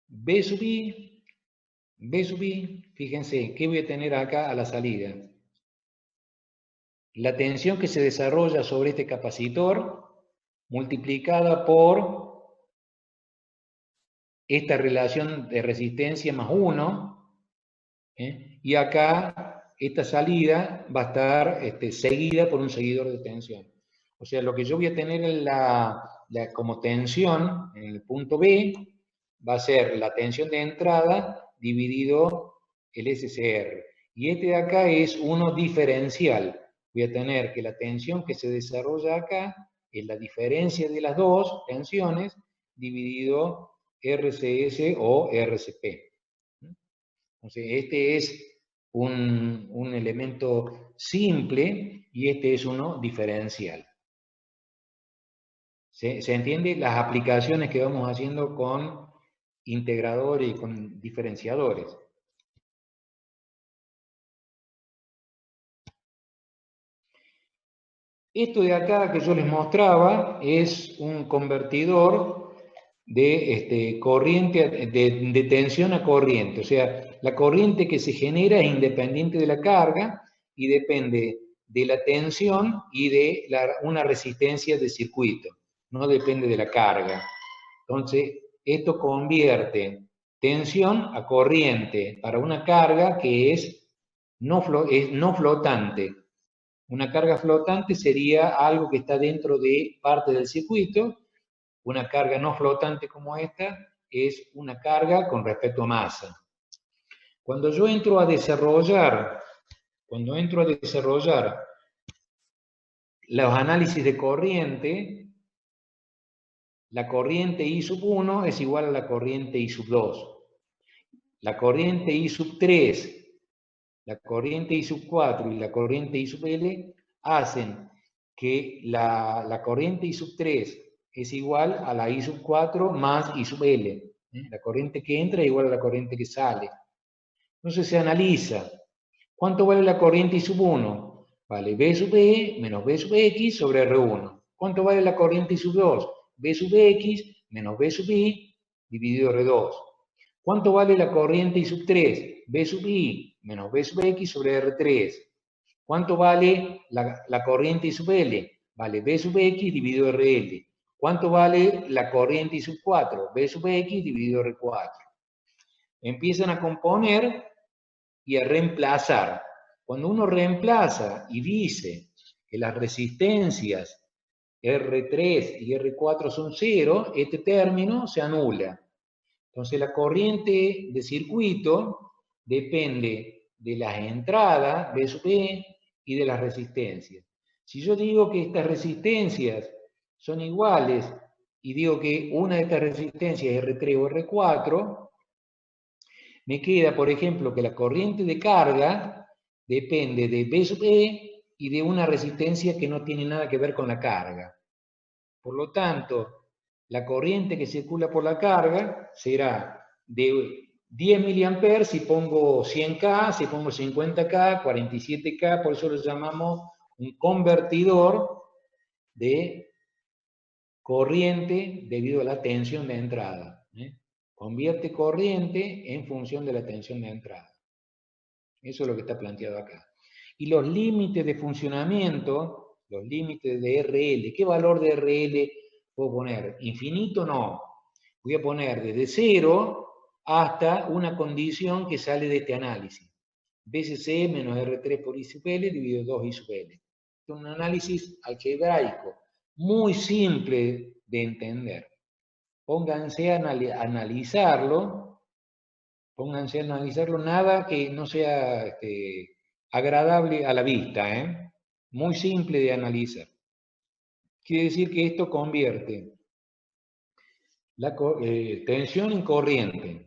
B sub I, fíjense, ¿qué voy a tener acá a la salida? La tensión que se desarrolla sobre este capacitor multiplicada por esta relación de resistencia más 1, y acá esta salida va a estar seguida por un seguidor de tensión. O sea, lo que yo voy a tener como tensión en el punto B va a ser la tensión de entrada dividido el SCR. Y este de acá es uno diferencial. Voy a tener que la tensión que se desarrolla acá es la diferencia de las dos tensiones dividido RCS o RCP. Entonces, este es un elemento simple y este es uno diferencial. ¿Se entiende? Las aplicaciones que vamos haciendo con integradores y con diferenciadores. Esto de acá que yo les mostraba es un convertidor de corriente, de tensión a corriente. O sea, la corriente que se genera es independiente de la carga y depende de la tensión y de una resistencia de circuito. No depende de la carga. Entonces, esto convierte tensión a corriente para una carga que es no flotante. Una carga flotante sería algo que está dentro de parte del circuito. Una carga no flotante como esta es una carga con respecto a masa. Cuando yo entro a desarrollar los análisis de corriente, la corriente I sub 1 es igual a la corriente I sub 2. La corriente I sub 3, la corriente I sub 4 y la corriente I sub L hacen que la corriente I sub 3 es igual a la I sub 4 más I sub L. La corriente que entra es igual a la corriente que sale. Entonces se analiza. ¿Cuánto vale la corriente I sub 1? Vale B sub E menos B sub X sobre R1. ¿Cuánto vale la corriente I sub 2? B sub X menos B sub I dividido R2. ¿Cuánto vale la corriente I sub 3? B sub I menos B sub X sobre R3. ¿Cuánto vale la corriente I sub L? Vale B sub X dividido RL. ¿Cuánto vale la corriente I sub 4? B sub X dividido R4. Empiezan a componer y a reemplazar. Cuando uno reemplaza y dice que las resistencias R3 y R4 son 0, este término se anula. Entonces la corriente de circuito depende de las entradas, B sub E, y de las resistencias. Si yo digo que estas resistencias son iguales, y digo que una de estas resistencias es R3 o R4, me queda, por ejemplo, que la corriente de carga depende de B sub E y de una resistencia que no tiene nada que ver con la carga. Por lo tanto, la corriente que circula por la carga será de 10 mA si pongo 100K, si pongo 50K, 47K, por eso lo llamamos un convertidor de corriente debido a la tensión de entrada. Convierte corriente en función de la tensión de entrada. Eso es lo que está planteado acá. Y los límites de funcionamiento, los límites de RL, ¿qué valor de RL puedo poner? Infinito no. Voy a poner desde 0 hasta una condición que sale de este análisis. BCC menos R3 por I sub L dividido 2 I sub L. Es un análisis algebraico, muy simple de entender. Pónganse a analizarlo, nada que no sea agradable a la vista, muy simple de analizar. Quiere decir que esto convierte la tensión en corriente,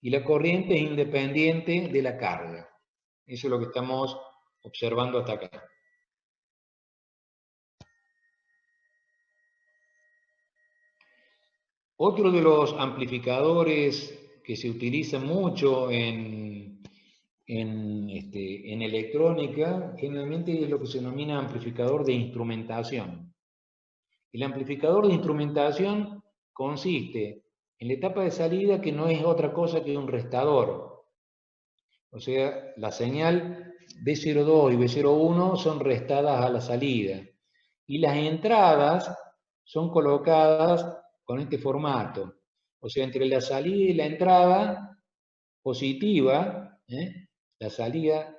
y la corriente es independiente de la carga. Eso es lo que estamos observando hasta acá. Otro de los amplificadores que se utiliza mucho en electrónica, generalmente es lo que se denomina amplificador de instrumentación. El amplificador de instrumentación consiste en la etapa de salida, que no es otra cosa que un restador. O sea, la señal B02 y B01 son restadas a la salida. Y las entradas son colocadas con este formato. O sea, entre la salida y la entrada positiva, la salida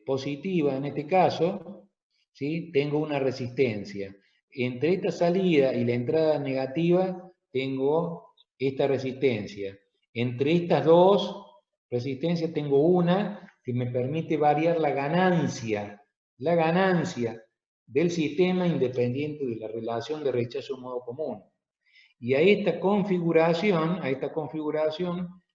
positiva en este caso, ¿sí? Tengo una resistencia. Entre esta salida y la entrada negativa tengo esta resistencia. Entre estas dos resistencias tengo una que me permite variar la ganancia del sistema independiente de la relación de rechazo modo común. Y a esta configuración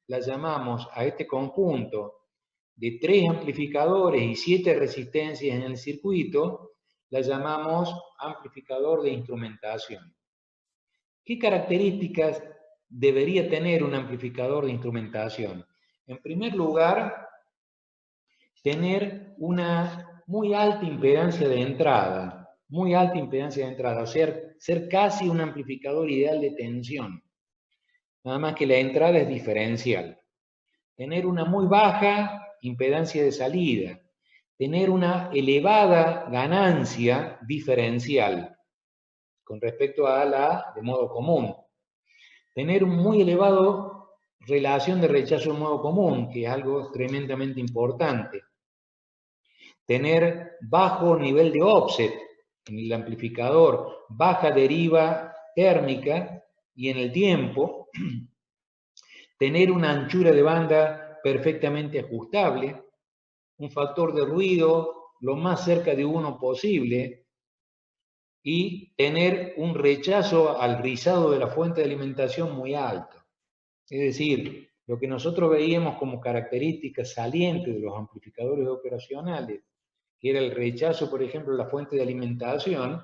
la llamamos, a este conjunto de 3 amplificadores y 7 resistencias en el circuito, la llamamos amplificador de instrumentación. ¿Qué características debería tener un amplificador de instrumentación? En primer lugar, tener una muy alta impedancia de entrada, o sea, ser casi un amplificador ideal de tensión. Nada más que la entrada es diferencial. Tener una muy baja impedancia de salida. Tener una elevada ganancia diferencial con respecto a la de modo común. Tener un muy elevado relación de rechazo en modo común, que es algo tremendamente importante. Tener bajo nivel de offset en el amplificador, baja deriva térmica y en el tiempo. Tener una anchura de banda perfectamente ajustable, un factor de ruido lo más cerca de 1 posible, y tener un rechazo al rizado de la fuente de alimentación muy alto. Es decir, lo que nosotros veíamos como características salientes de los amplificadores operacionales, que era el rechazo, por ejemplo, a la fuente de alimentación,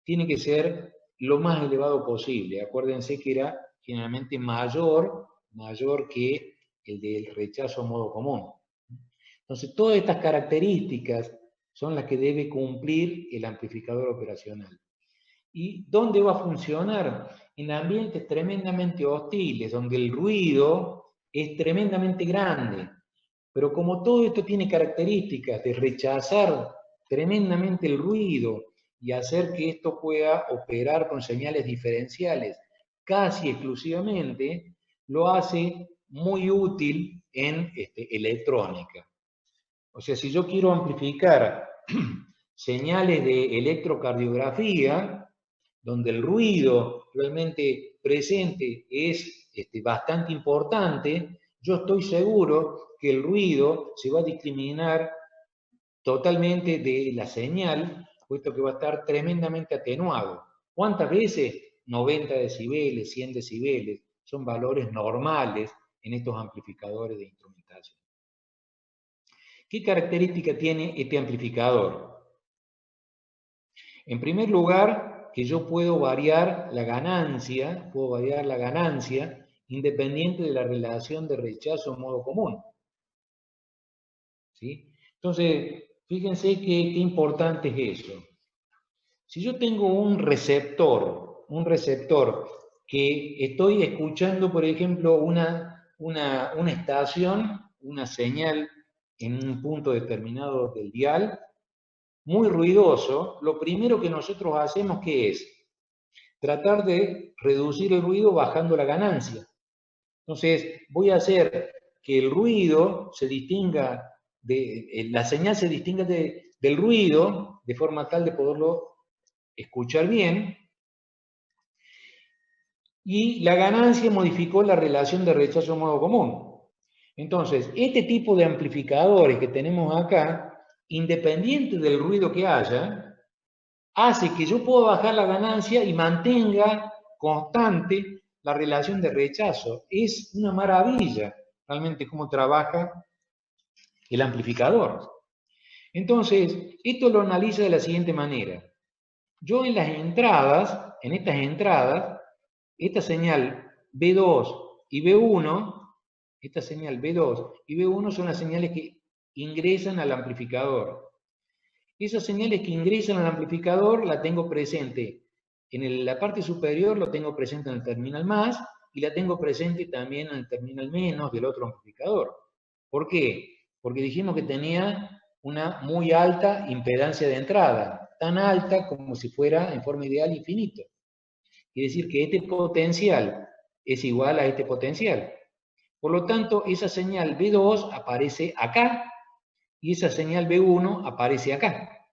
tiene que ser lo más elevado posible. Acuérdense que era generalmente mayor que el del rechazo a modo común. Entonces, todas estas características son las que debe cumplir el amplificador operacional. ¿Y dónde va a funcionar? En ambientes tremendamente hostiles, donde el ruido es tremendamente grande. Pero como todo esto tiene características de rechazar tremendamente el ruido y hacer que esto pueda operar con señales diferenciales casi exclusivamente, lo hace muy útil en electrónica. O sea, si yo quiero amplificar señales de electrocardiografía, donde el ruido realmente presente es bastante importante, yo estoy seguro que el ruido se va a discriminar totalmente de la señal, puesto que va a estar tremendamente atenuado. ¿Cuántas veces? 90 decibeles, 100 decibeles, son valores normales en estos amplificadores de instrumentación. ¿Qué característica tiene este amplificador? En primer lugar, que yo puedo variar la ganancia, independiente de la relación de rechazo en modo común. ¿Sí? Entonces, fíjense qué importante es eso. Si yo tengo un receptor que estoy escuchando, por ejemplo, una estación, una señal en un punto determinado del dial, muy ruidoso, lo primero que nosotros hacemos, ¿qué es? Tratar de reducir el ruido bajando la ganancia. Entonces, voy a hacer que el ruido se distinga, la señal se distinga del ruido, de forma tal de poderlo escuchar bien, y la ganancia modificó la relación de rechazo a modo común. Entonces, este tipo de amplificadores que tenemos acá, independiente del ruido que haya, hace que yo pueda bajar la ganancia y mantenga constante la relación de rechazo. Es una maravilla realmente cómo trabaja el amplificador. Entonces, esto lo analiza de la siguiente manera. Yo en las entradas, esta señal B2 y B1, son las señales que ingresan al amplificador. Esas señales que ingresan al amplificador la tengo presente en la parte superior, lo tengo presente en el terminal más y la tengo presente también en el terminal menos del otro amplificador. ¿Por qué? Porque dijimos que tenía una muy alta impedancia de entrada, tan alta como si fuera en forma ideal infinito. Quiere decir que este potencial es igual a este potencial. Por lo tanto, esa señal B2 aparece acá y esa señal B1 aparece acá.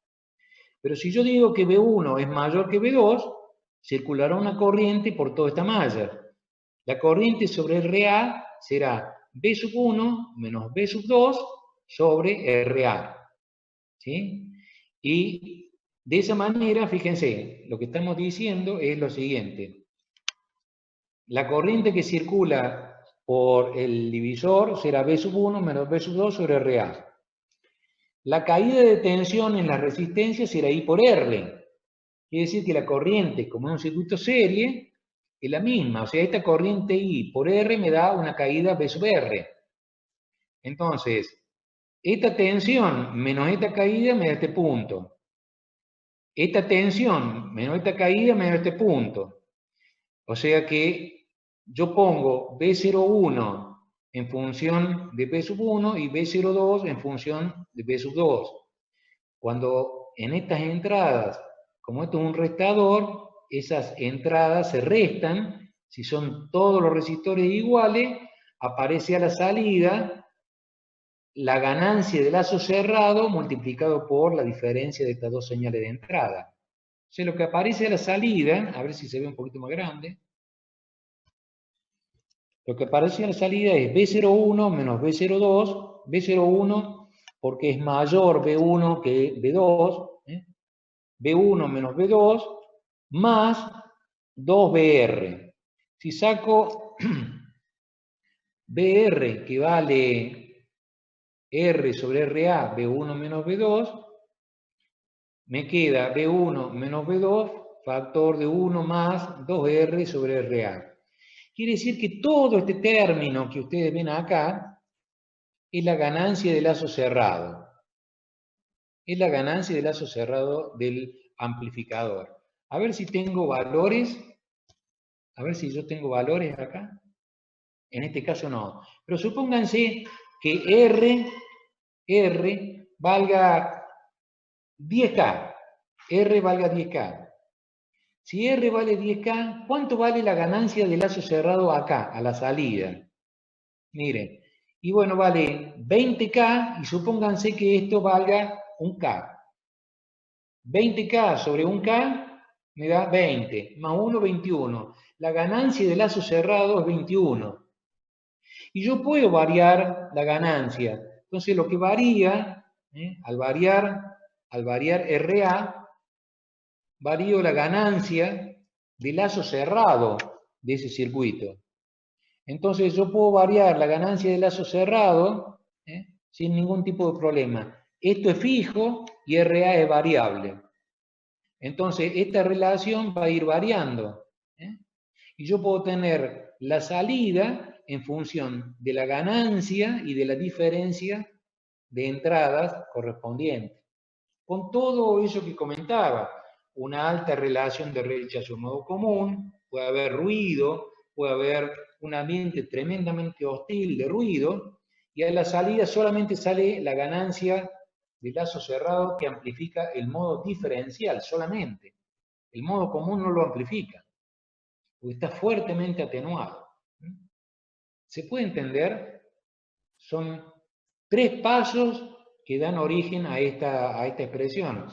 Pero si yo digo que B1 es mayor que B2, circulará una corriente por toda esta malla. La corriente sobre RA será B1 menos B2 sobre RA. ¿Sí? Y de esa manera, fíjense, lo que estamos diciendo es lo siguiente. La corriente que circula por el divisor será B1 menos B2 sobre RA. La caída de tensión en la resistencia será I por R. Quiere decir que la corriente, como en un circuito serie, es la misma. O sea, esta corriente I por R me da una caída B sub R. Entonces, esta tensión menos esta caída me da este punto. Esta tensión menos esta caída me da este punto. O sea que yo pongo B01 en función de B sub 1 y B02 en función de B sub 2. Cuando en estas entradas, como esto es un restador, esas entradas se restan, si son todos los resistores iguales, aparece a la salida la ganancia del lazo cerrado multiplicado por la diferencia de estas dos señales de entrada. O sea, lo que aparece a la salida, a ver si se ve un poquito más grande, lo que aparece a la salida es B01 menos B02, B01 porque es mayor B1 que B2, B1 menos B2, más 2BR. Si saco BR, que vale R sobre RA, B1 menos B2, me queda B1 menos B2, factor de 1 más 2R sobre RA. Quiere decir que todo este término que ustedes ven acá es la ganancia de lazo cerrado. Es la ganancia de lazo cerrado del amplificador. A ver si tengo valores. A ver si yo tengo valores acá. En este caso no. Pero supónganse que R valga 10K. R valga 10K. Si R vale 10K, ¿cuánto vale la ganancia de lazo cerrado acá, a la salida? Miren, y bueno, vale 20K y supónganse que esto valga 1K. 20K sobre 1K me da 20, más 1, 21. La ganancia de lazo cerrado es 21. Y yo puedo variar la ganancia. Entonces lo que varía, al variar RA, varío la ganancia de lazo cerrado de ese circuito. Entonces yo puedo variar la ganancia de lazo cerrado sin ningún tipo de problema. Esto es fijo y RA es variable. Entonces esta relación va a ir variando. Y yo puedo tener la salida en función de la ganancia y de la diferencia de entradas correspondientes. Con todo eso que comentaba, una alta relación de rechazo modo común, puede haber ruido, puede haber un ambiente tremendamente hostil de ruido, y a la salida solamente sale la ganancia de lazo cerrado que amplifica el modo diferencial solamente. El modo común no lo amplifica, porque está fuertemente atenuado. ¿Se puede entender? Son 3 pasos que dan origen a esta expresión.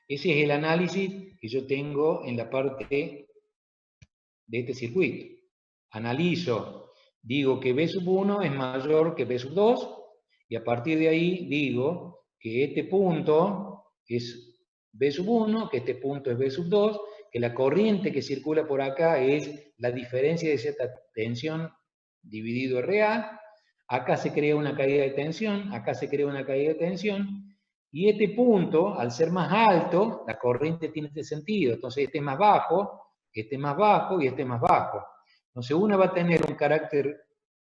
Ese es el análisis que yo tengo en la parte de este circuito. Analizo, digo que B sub 1 es mayor que B sub 2, y a partir de ahí digo que este punto es B sub 1, que este punto es B sub 2, que la corriente que circula por acá es la diferencia de cierta tensión dividido RA, acá se crea una caída de tensión, acá se crea una caída de tensión, y este punto, al ser más alto, la corriente tiene este sentido, entonces este es más bajo, este es más bajo y este es más bajo. Entonces una va a tener un carácter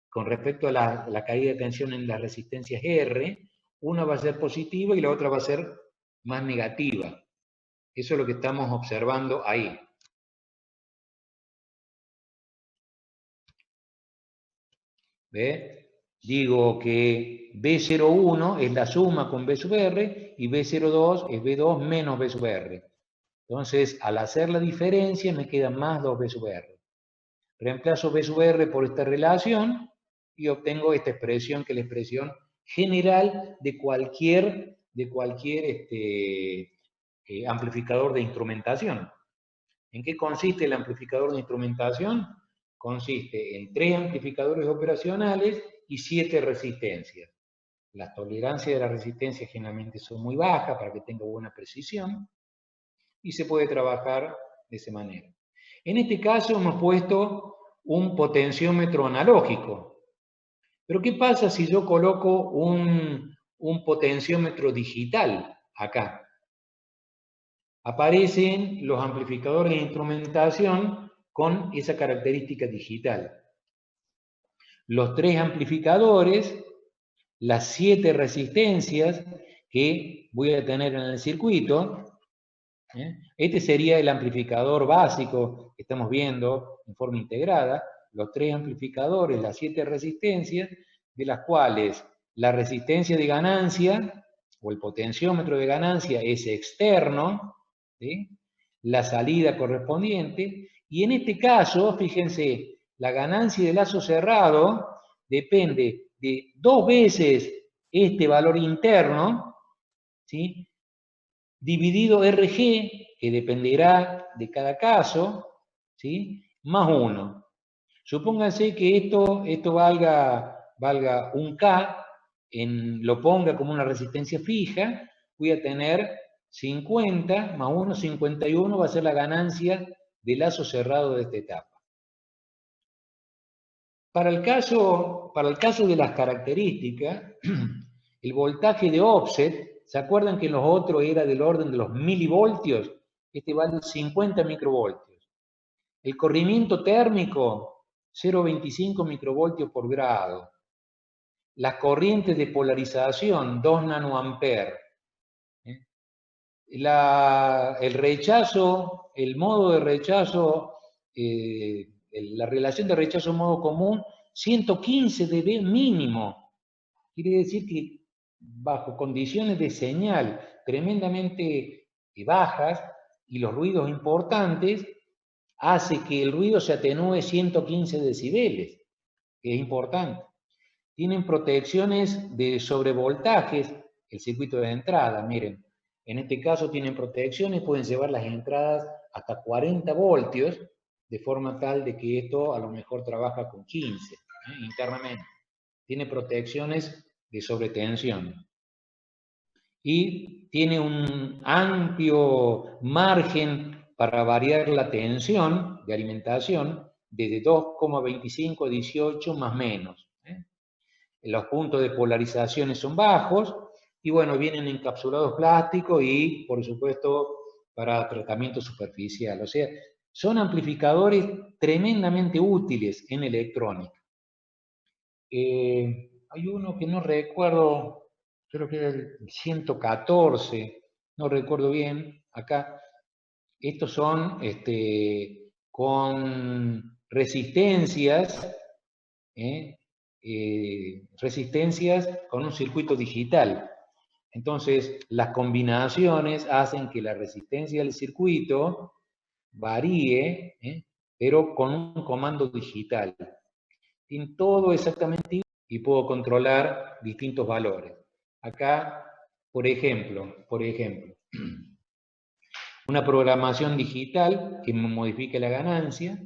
con respecto a la caída de tensión en las resistencias R, una va a ser positiva y la otra va a ser más negativa. Eso es lo que estamos observando ahí. ¿Ve? Digo que B01 es la suma con B sub R y B02 es B2 menos B sub R. Entonces, al hacer la diferencia me queda más 2B sub R. Reemplazo B sub R por esta relación y obtengo esta expresión, que es la expresión general de cualquier amplificador de instrumentación. ¿En qué consiste el amplificador de instrumentación? Consiste en 3 amplificadores operacionales y 7 resistencias. Las tolerancias de la resistencia generalmente son muy bajas para que tenga buena precisión y se puede trabajar de esa manera. En este caso hemos puesto un potenciómetro analógico. Pero ¿qué pasa si yo coloco un potenciómetro digital acá? Aparecen los amplificadores de instrumentación con esa característica digital. Los 3 amplificadores, las 7 resistencias que voy a tener en el circuito. Este sería el amplificador básico que estamos viendo en forma integrada. Los 3 amplificadores, las 7 resistencias, de las cuales la resistencia de ganancia o el potenciómetro de ganancia es externo, ¿sí? La salida correspondiente, y en este caso, fíjense, la ganancia de lazo cerrado depende de 2 veces este valor interno, ¿sí? Dividido RG, que dependerá de cada caso, ¿sí? Más 1. Supónganse que esto valga 1K, lo ponga como una resistencia fija, voy a tener 50 más 1, 51 va a ser la ganancia de lazo cerrado de esta etapa. Para el caso de las características, el voltaje de offset ¿se acuerdan que en los otros era del orden de los milivoltios? Este vale 50 microvoltios. El corrimiento térmico, 0,25 microvoltios por grado. Las corrientes de polarización, 2 nanoamperes. El rechazo, el modo de rechazo, la relación de rechazo modo común, 115 dB mínimo. Quiere decir que bajo condiciones de señal tremendamente bajas y los ruidos importantes, hace que el ruido se atenúe 115 decibeles, que es importante. Tienen protecciones de sobrevoltajes, el circuito de entrada, miren. En este caso tienen protecciones, pueden llevar las entradas hasta 40 voltios, de forma tal de que esto a lo mejor trabaja con 15, internamente. Tiene protecciones de sobretensión. Y tiene un amplio margen para variar la tensión de alimentación desde 2,25 a 18 más menos. Los puntos de polarizaciones son bajos y bueno, vienen encapsulados plásticos y por supuesto para tratamiento superficial. O sea, son amplificadores tremendamente útiles en electrónica. Hay uno que no recuerdo, creo que era el 114, no recuerdo bien, acá. Estos son con resistencias, resistencias con un circuito digital. Entonces, las combinaciones hacen que la resistencia del circuito varíe, pero con un comando digital. Tiene todo exactamente igual y puedo controlar distintos valores. Acá, por ejemplo, una programación digital que modifique la ganancia.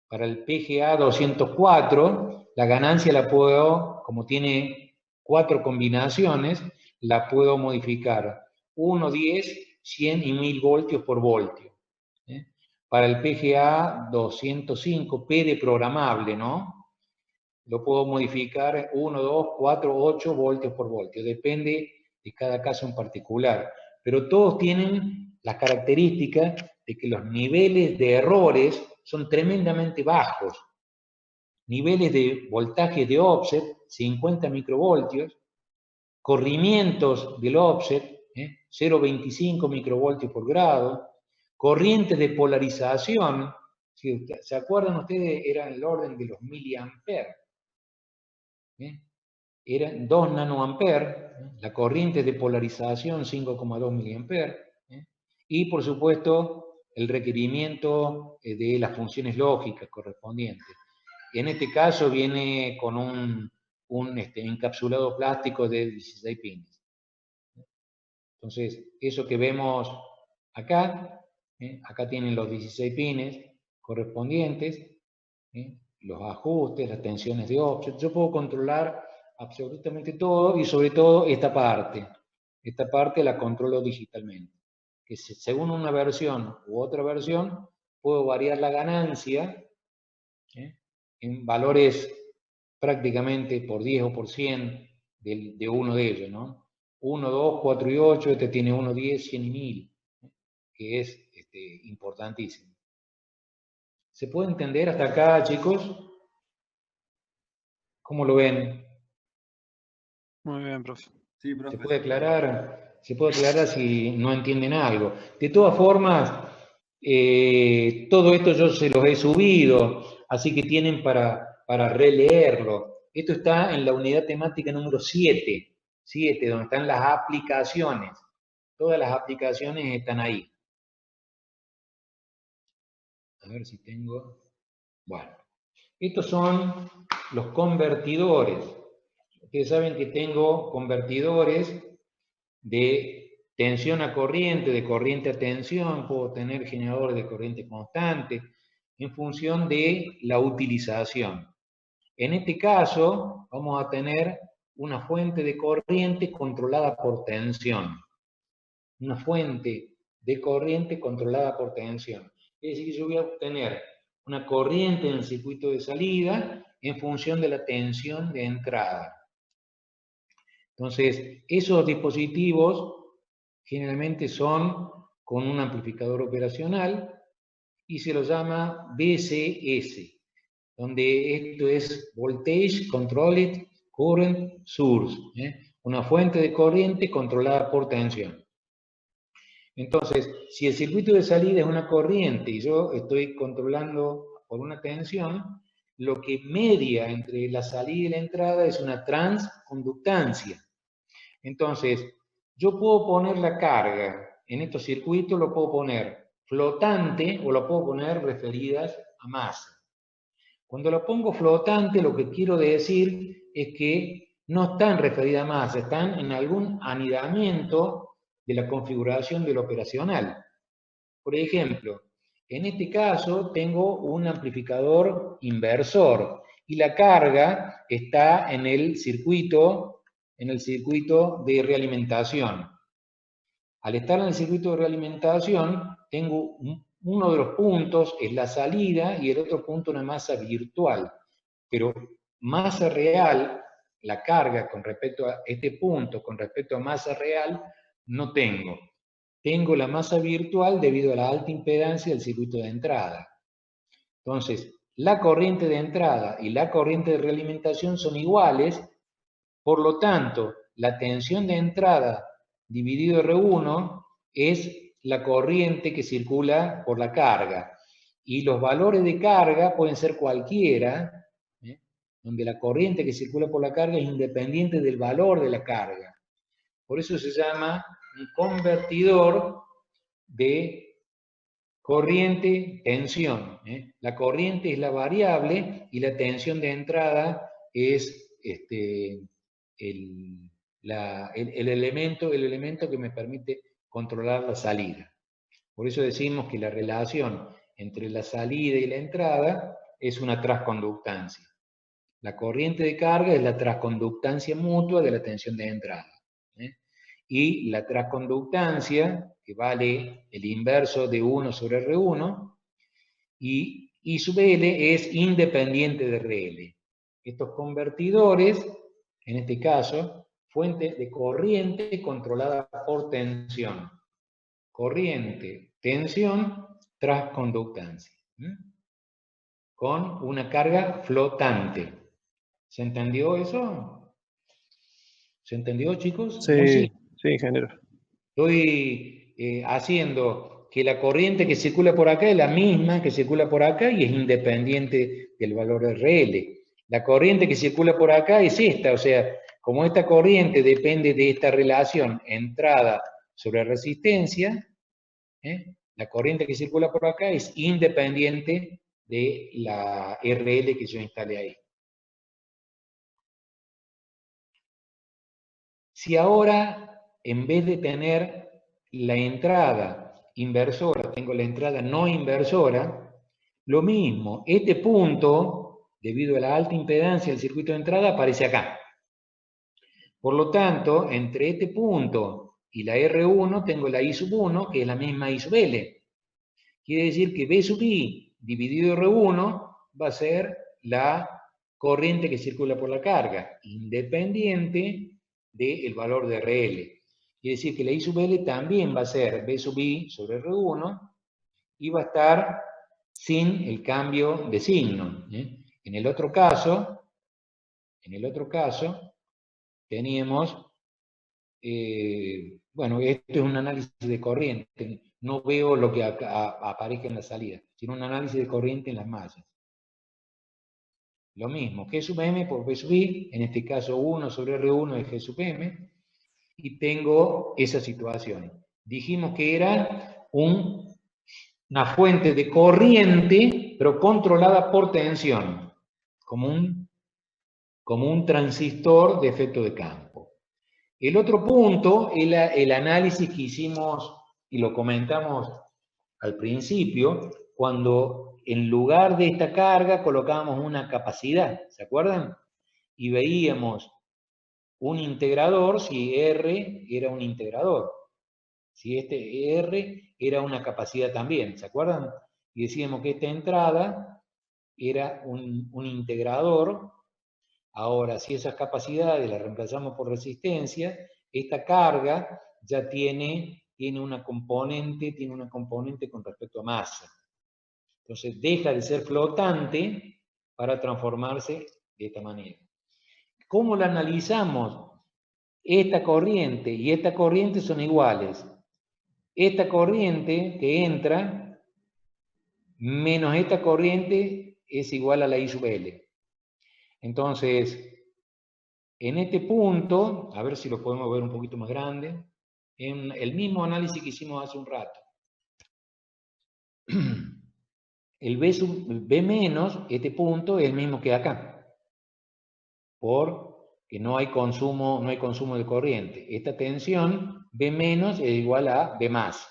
Para el PGA 204, la ganancia la puedo, como tiene 4 combinaciones, la puedo modificar 1, 10, 100 y 1000 voltios por voltio. Para el PGA 205, PD programable, ¿no? Lo puedo modificar 1, 2, 4, 8 voltios por voltio. Depende de cada caso en particular. Pero todos tienen las características de que los niveles de errores son tremendamente bajos. Niveles de voltaje de offset, 50 microvoltios. Corrimientos del offset, 0,25 microvoltios por grado. Corrientes de polarización, si se acuerdan ustedes, eran el orden de los miliamperes. Eran 2 nanoamperes, la corriente de polarización 5,2 miliamperes, y por supuesto el requerimiento de las funciones lógicas correspondientes. En este caso viene con un encapsulado plástico de 16 pines. Entonces, eso que vemos acá, acá tienen los 16 pines correspondientes, los ajustes, las tensiones de offset. Yo puedo controlar absolutamente todo y sobre todo esta parte. Esta parte la controlo digitalmente. Que según una versión u otra versión, puedo variar la ganancia en valores prácticamente por 10 o por 100 de uno de ellos, ¿no? 1, 2, 4 y 8, este tiene 1, 10, 100 y 1000, que es importantísimo. ¿Se puede entender hasta acá, chicos? ¿Cómo lo ven? Muy bien, profe. Sí, profe. Se puede aclarar si no entienden algo. De todas formas, todo esto yo se los he subido, así que tienen para releerlo. Esto está en la unidad temática número 7, donde están las aplicaciones. Todas las aplicaciones están ahí. A ver si tengo... Bueno, estos son los convertidores. Ustedes saben que tengo convertidores de tensión a corriente, de corriente a tensión, puedo tener generadores de corriente constante, en función de la utilización. En este caso, vamos a tener una fuente de corriente controlada por tensión. Una fuente de corriente controlada por tensión. Es decir, que yo voy a obtener una corriente en el circuito de salida en función de la tensión de entrada. Entonces, esos dispositivos generalmente son con un amplificador operacional y se lo llama VCS, donde esto es Voltage Controlled Current Source, una fuente de corriente controlada por tensión. Entonces, si el circuito de salida es una corriente y yo estoy controlando por una tensión, lo que media entre la salida y la entrada es una transconductancia. Entonces, yo puedo poner la carga en estos circuitos, lo puedo poner flotante o lo puedo poner referidas a masa. Cuando lo pongo flotante, lo que quiero decir es que no están referidas a masa, están en algún anidamiento de la configuración del operacional. Por ejemplo, en este caso tengo un amplificador inversor y la carga está en el circuito de realimentación. Al estar en el circuito de realimentación, tengo uno de los puntos es la salida y el otro punto una masa virtual. Pero masa real, la carga con respecto a este punto, con respecto a masa real, no tengo. Tengo la masa virtual debido a la alta impedancia del circuito de entrada. Entonces, la corriente de entrada y la corriente de realimentación son iguales, por lo tanto, la tensión de entrada dividido R1 es la corriente que circula por la carga. Y los valores de carga pueden ser cualquiera, donde la corriente que circula por la carga es independiente del valor de la carga. Por eso se llama un convertidor de corriente-tensión. La corriente es la variable y la tensión de entrada es el elemento que me permite controlar la salida. Por eso decimos que la relación entre la salida y la entrada es una transconductancia. La corriente de carga es la transconductancia mutua de la tensión de entrada. Y la transconductancia, que vale el inverso de 1 sobre R1, y I sub L es independiente de RL. Estos convertidores, en este caso, fuente de corriente controlada por tensión. Corriente, tensión, transconductancia. Con una carga flotante. ¿Se entendió eso? ¿Se entendió, chicos? Sí, sí, ingeniero. Estoy haciendo que la corriente que circula por acá es la misma que circula por acá y es independiente del valor RL. La corriente que circula por acá es esta, o sea, como esta corriente depende de esta relación entrada sobre resistencia, la corriente que circula por acá es independiente de la RL que yo instalé ahí. Si ahora, en vez de tener la entrada inversora, tengo la entrada no inversora, lo mismo, este punto, debido a la alta impedancia del circuito de entrada, aparece acá. Por lo tanto, entre este punto y la R1 tengo la I sub 1, que es la misma I sub L. Quiere decir que B sub I dividido R1 va a ser la corriente que circula por la carga, independiente del valor de RL. Quiere decir que la I sub L también va a ser B sub I sobre R1 y va a estar sin el cambio de signo. En el otro caso, teníamos, bueno, esto es un análisis de corriente, no veo lo que aparezca en la salida, sino un análisis de corriente en las mallas. Lo mismo, G sub M por B sub I, en este caso 1 sobre R1 es G sub M, y tengo esa situación. Dijimos que era una fuente de corriente, pero controlada por tensión, como un transistor de efecto de campo. El otro punto es el análisis que hicimos, y lo comentamos al principio, cuando en lugar de esta carga colocábamos una capacidad, ¿se acuerdan? Y veíamos un integrador si R era un integrador, si este R era una capacidad también, ¿se acuerdan? Y decíamos que esta entrada era un integrador Ahora, si esas capacidades las reemplazamos por resistencia, esta carga ya tiene una componente con respecto a masa. Entonces deja de ser flotante para transformarse de esta manera. ¿Cómo la analizamos? Esta corriente y esta corriente son iguales. Esta corriente que entra menos esta corriente es igual a la I sub L. Entonces, en este punto, a ver si lo podemos ver un poquito más grande, en el mismo análisis que hicimos hace un rato. El B menos, este punto, es el mismo que acá. Porque no hay consumo de corriente. Esta tensión, B menos, es igual a B más.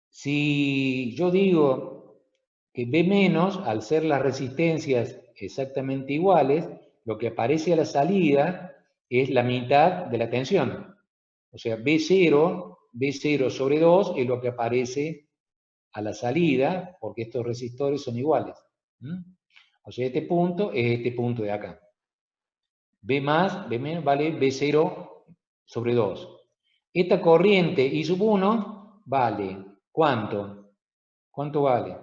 Si yo digo que B menos, al ser las resistencias exactamente iguales, lo que aparece a la salida es la mitad de la tensión. O sea, B0 sobre 2 es lo que aparece a la salida, porque estos resistores son iguales. O sea, este punto es este punto de acá. B menos vale B0 sobre 2. Esta corriente I sub 1 vale, ¿cuánto? ¿Cuánto vale?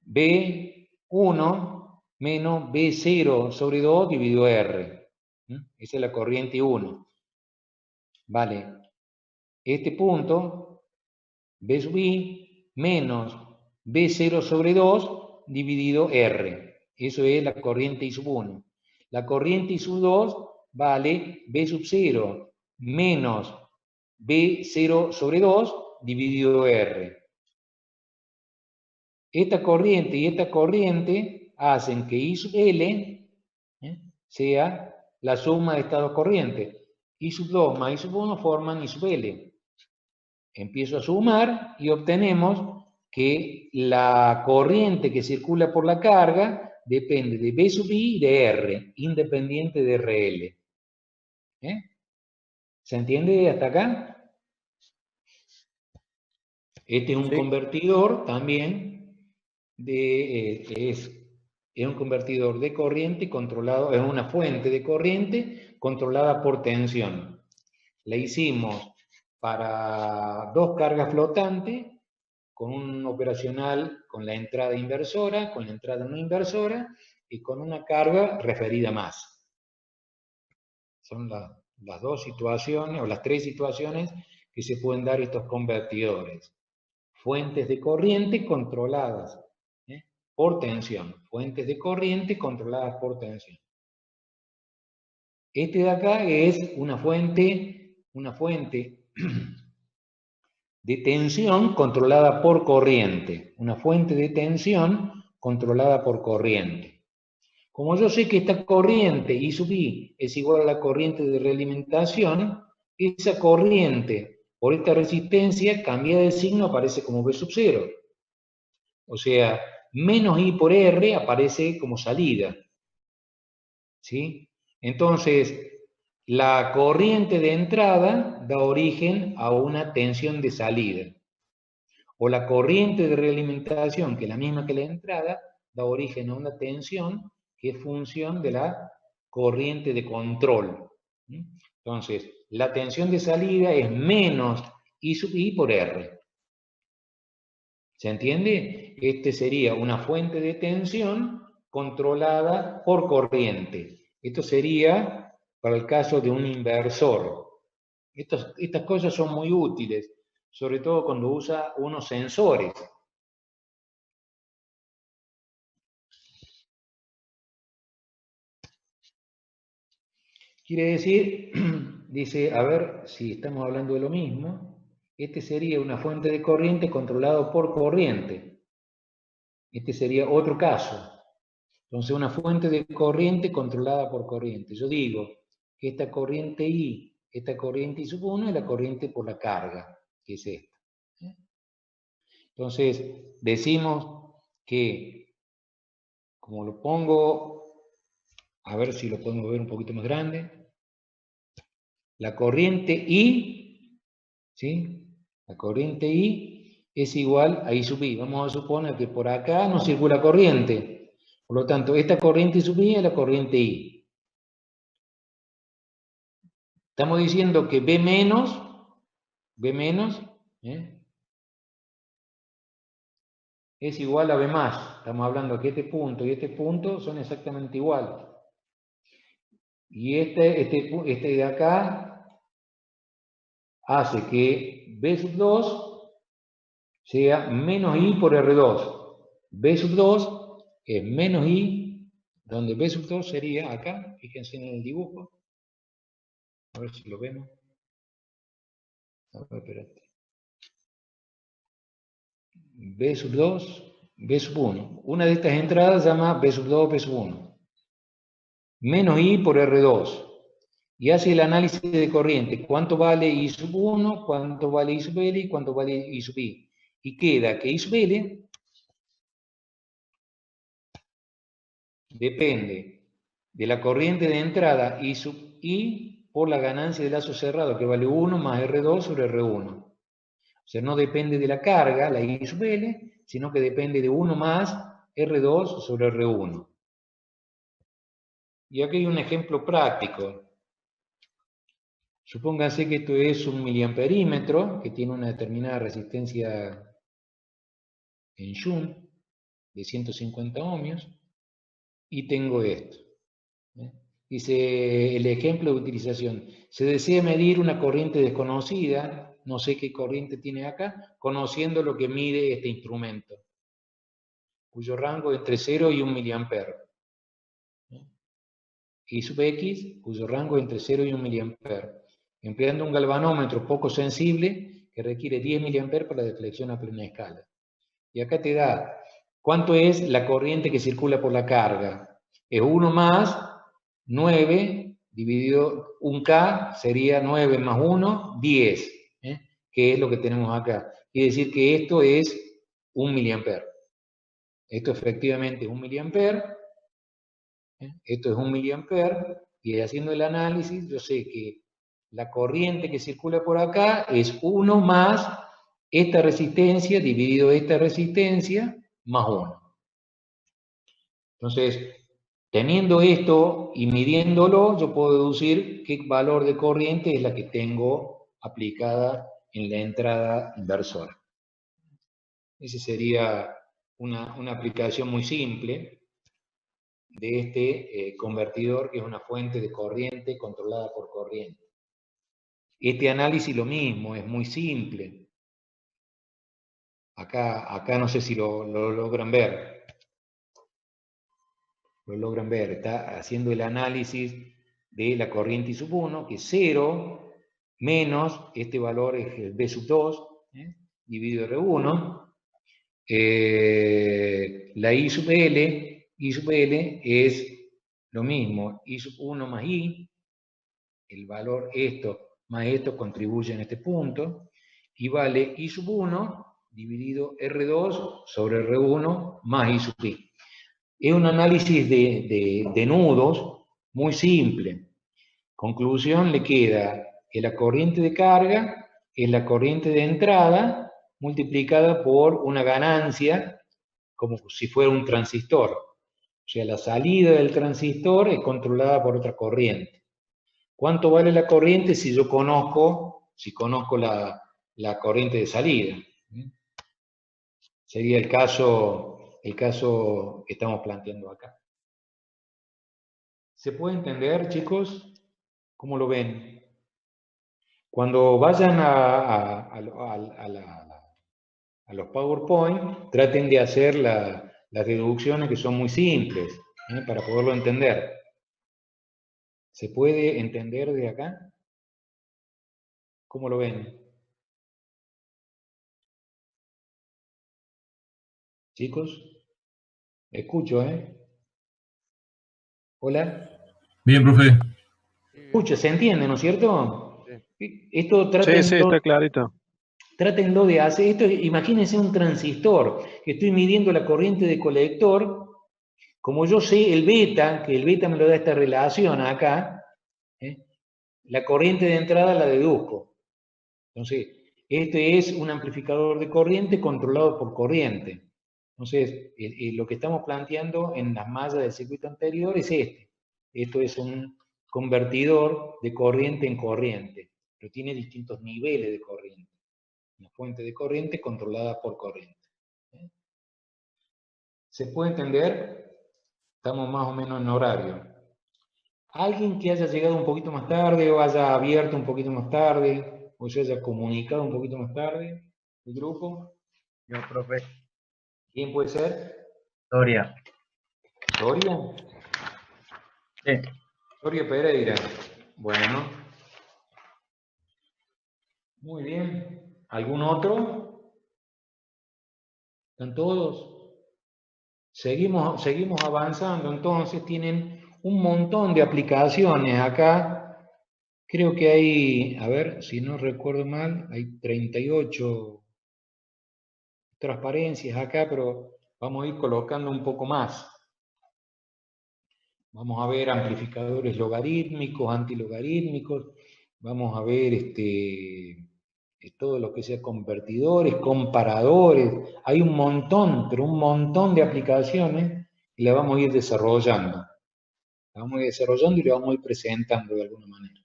B1 menos B0 sobre 2 dividido R. Esa es la corriente I1. Vale. Este punto, B sub I menos B0 sobre 2 dividido R. Eso es la corriente I sub 1. La corriente I sub 2 vale B sub 0 menos B0 sobre 2 dividido R. Esta corriente y esta corriente hacen que I sub L sea la suma de estas dos corrientes. I sub 2 más I sub 1 forman I sub L. Empiezo a sumar y obtenemos que la corriente que circula por la carga depende de B sub I y de R, independiente de RL. ¿Se entiende hasta acá? Este es un convertidor también, es un convertidor de corriente controlado, es una fuente de corriente controlada por tensión. La hicimos para dos cargas flotantes, con un operacional con la entrada inversora, con la entrada no inversora, y con una carga referida a masa. Son las dos situaciones, o las tres situaciones que se pueden dar estos convertidores. Fuentes de corriente controladas por tensión. Fuentes de corriente controladas por tensión. Este de acá es una fuente de tensión controlada por corriente. Una fuente de tensión controlada por corriente. Como yo sé que esta corriente I sub I es igual a la corriente de realimentación, esa corriente por esta resistencia cambia de signo, aparece como B sub 0. O sea, menos I por R aparece como salida. ¿Sí? Entonces, la corriente de entrada da origen a una tensión de salida. O la corriente de realimentación, que es la misma que la entrada, da origen a una tensión que es función de la corriente de control. Entonces, la tensión de salida es menos I sub I por R. ¿Se entiende? Este sería una fuente de tensión controlada por corriente. Esto sería para el caso de un inversor. Estas cosas son muy útiles, sobre todo cuando usa unos sensores. Quiere decir, dice, a ver si estamos hablando de lo mismo, este sería una fuente de corriente controlada por corriente. Este sería otro caso. Entonces, una fuente de corriente controlada por corriente. Yo digo que esta corriente I sub 1 es la corriente por la carga, que es esta. Entonces, decimos que, como lo pongo, a ver si lo podemos ver un poquito más grande, la corriente I, ¿sí? La corriente I es igual a I sub I. Vamos a suponer que por acá no circula corriente. Por lo tanto, esta corriente sub I es la corriente I. Estamos diciendo que B menos, es igual a B más. Estamos hablando que este punto y este punto son exactamente iguales. Y este de acá hace que B sub 2 sea menos I por R2. B sub 2 es menos I, donde B sub 2 sería acá, fíjense en el dibujo. A ver si lo vemos. A ver, espérate. B sub 2, B sub 1. Una de estas entradas se llama B sub 2, B sub 1. Menos I por R2. Y hace el análisis de corriente. ¿Cuánto vale I sub 1? ¿Cuánto vale I sub L? ¿Y cuánto vale I sub I? Y queda que I sub L depende de la corriente de entrada I sub I por la ganancia de lazo cerrado, que vale 1 más R2 sobre R1. O sea, no depende de la carga, la I sub L, sino que depende de 1 más R2 sobre R1. Y aquí hay un ejemplo práctico. Supónganse que esto es un miliamperímetro que tiene una determinada resistencia en Shunt de 150 ohmios y tengo esto. Dice el ejemplo de utilización. Se desea medir una corriente desconocida, no sé qué corriente tiene acá, conociendo lo que mide este instrumento, cuyo rango es entre 0 y 1 miliampere. I sub X, cuyo rango es entre 0 y 1 miliampere. Empleando un galvanómetro poco sensible que requiere 10 miliamperes para la deflexión a plena escala. Y acá te da cuánto es la corriente que circula por la carga. Es 1 más 9 dividido 1K, sería 9 más 1, 10, que es lo que tenemos acá. Quiere decir que esto es 1 miliampere. Esto efectivamente es 1 miliampere. Esto es 1 miliampere. Y haciendo el análisis, yo sé que la corriente que circula por acá es 1 más esta resistencia dividido esta resistencia más 1. Entonces, teniendo esto y midiéndolo, yo puedo deducir qué valor de corriente es la que tengo aplicada en la entrada inversora. Esa sería una aplicación muy simple de este convertidor, que es una fuente de corriente controlada por corriente. Este análisis lo mismo, es muy simple. Acá no sé si lo logran ver. Lo logran ver, está haciendo el análisis de la corriente I sub 1, que es 0 menos, este valor es el B sub 2, dividido R1. La I sub L es lo mismo, I sub 1 más I, el valor esto más esto contribuye en este punto, y vale I sub 1 dividido R2 sobre R1 más I sub I. Es un análisis de nudos muy simple. Conclusión, le queda que la corriente de carga es la corriente de entrada multiplicada por una ganancia, como si fuera un transistor. O sea, la salida del transistor es controlada por otra corriente. ¿Cuánto vale la corriente si yo conozco la corriente de salida? Sería el caso que estamos planteando acá. ¿Se puede entender, chicos? ¿Cómo lo ven? Cuando vayan a los PowerPoint, traten de hacer las deducciones que son muy simples, para poderlo entender. ¿Se puede entender de acá? ¿Cómo lo ven? Chicos, escucho, Hola. Bien, profe. Escucho, ¿se entiende, no es cierto? Esto Sí, está clarito. Trátenlo de hacer esto. Imagínense un transistor, que estoy midiendo la corriente de colector. Como yo sé el beta, que el beta me lo da esta relación acá, la corriente de entrada la deduzco. Entonces, este es un amplificador de corriente controlado por corriente, Entonces, lo que estamos planteando en las mallas del circuito anterior es este. Esto es un convertidor de corriente en corriente, pero tiene distintos niveles de corriente. Una fuente de corriente controlada por corriente. ¿Se puede entender? Estamos más o menos en horario. Alguien que haya llegado un poquito más tarde, o haya abierto un poquito más tarde, o se haya comunicado un poquito más tarde, el grupo. Yo, profe. ¿Quién puede ser? Doria. ¿Doria? Sí. Doria Pereira. Bueno. Muy bien. ¿Algún otro? ¿Están todos? Seguimos avanzando, entonces tienen un montón de aplicaciones acá. Creo que hay, a ver, si no recuerdo mal, hay 38 transparencias acá, pero vamos a ir colocando un poco más. Vamos a ver amplificadores logarítmicos, antilogarítmicos, vamos a ver todo lo que sea convertidores, comparadores. Hay un montón, pero un montón de aplicaciones y las vamos a ir desarrollando. La vamos a ir desarrollando y la vamos a ir presentando de alguna manera.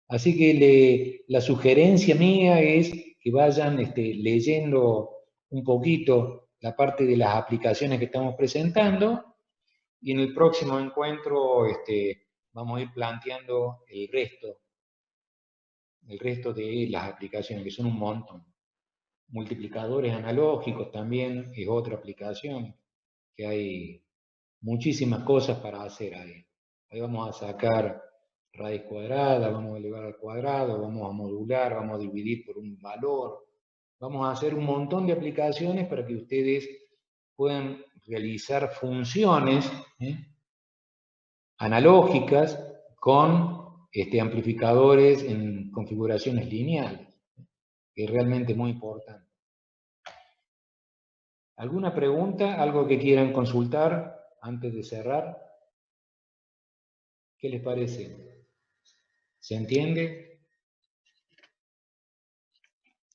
Así que la sugerencia mía es que vayan leyendo un poquito la parte de las aplicaciones que estamos presentando y en el próximo encuentro vamos a ir planteando el resto de las aplicaciones, que son un montón. Multiplicadores analógicos también es otra aplicación, que hay muchísimas cosas para hacer ahí. Ahí vamos a sacar raíz cuadrada, vamos a elevar al cuadrado, vamos a modular, vamos a dividir por un valor. Vamos a hacer un montón de aplicaciones para que ustedes puedan realizar funciones analógicas con amplificadores en configuraciones lineales, que es realmente muy importante. ¿Alguna pregunta? ¿Algo que quieran consultar antes de cerrar? ¿Qué les parece? ¿Se entiende?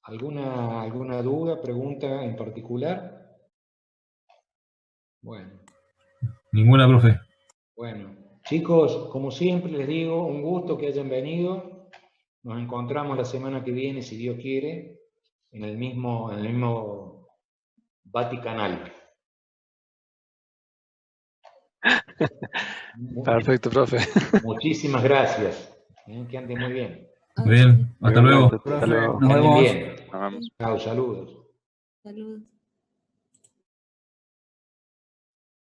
¿Alguna duda, pregunta en particular? Bueno. Ninguna, profe. Bueno, chicos, como siempre les digo, un gusto que hayan venido. Nos encontramos la semana que viene, si Dios quiere, en el mismo Vaticanal. Perfecto, profe. Muchísimas gracias. Que anden muy bien. Bien, hasta luego. Hasta luego. Nos Que anden vemos. bien. Nos vemos. Chao, saludos. Saludos.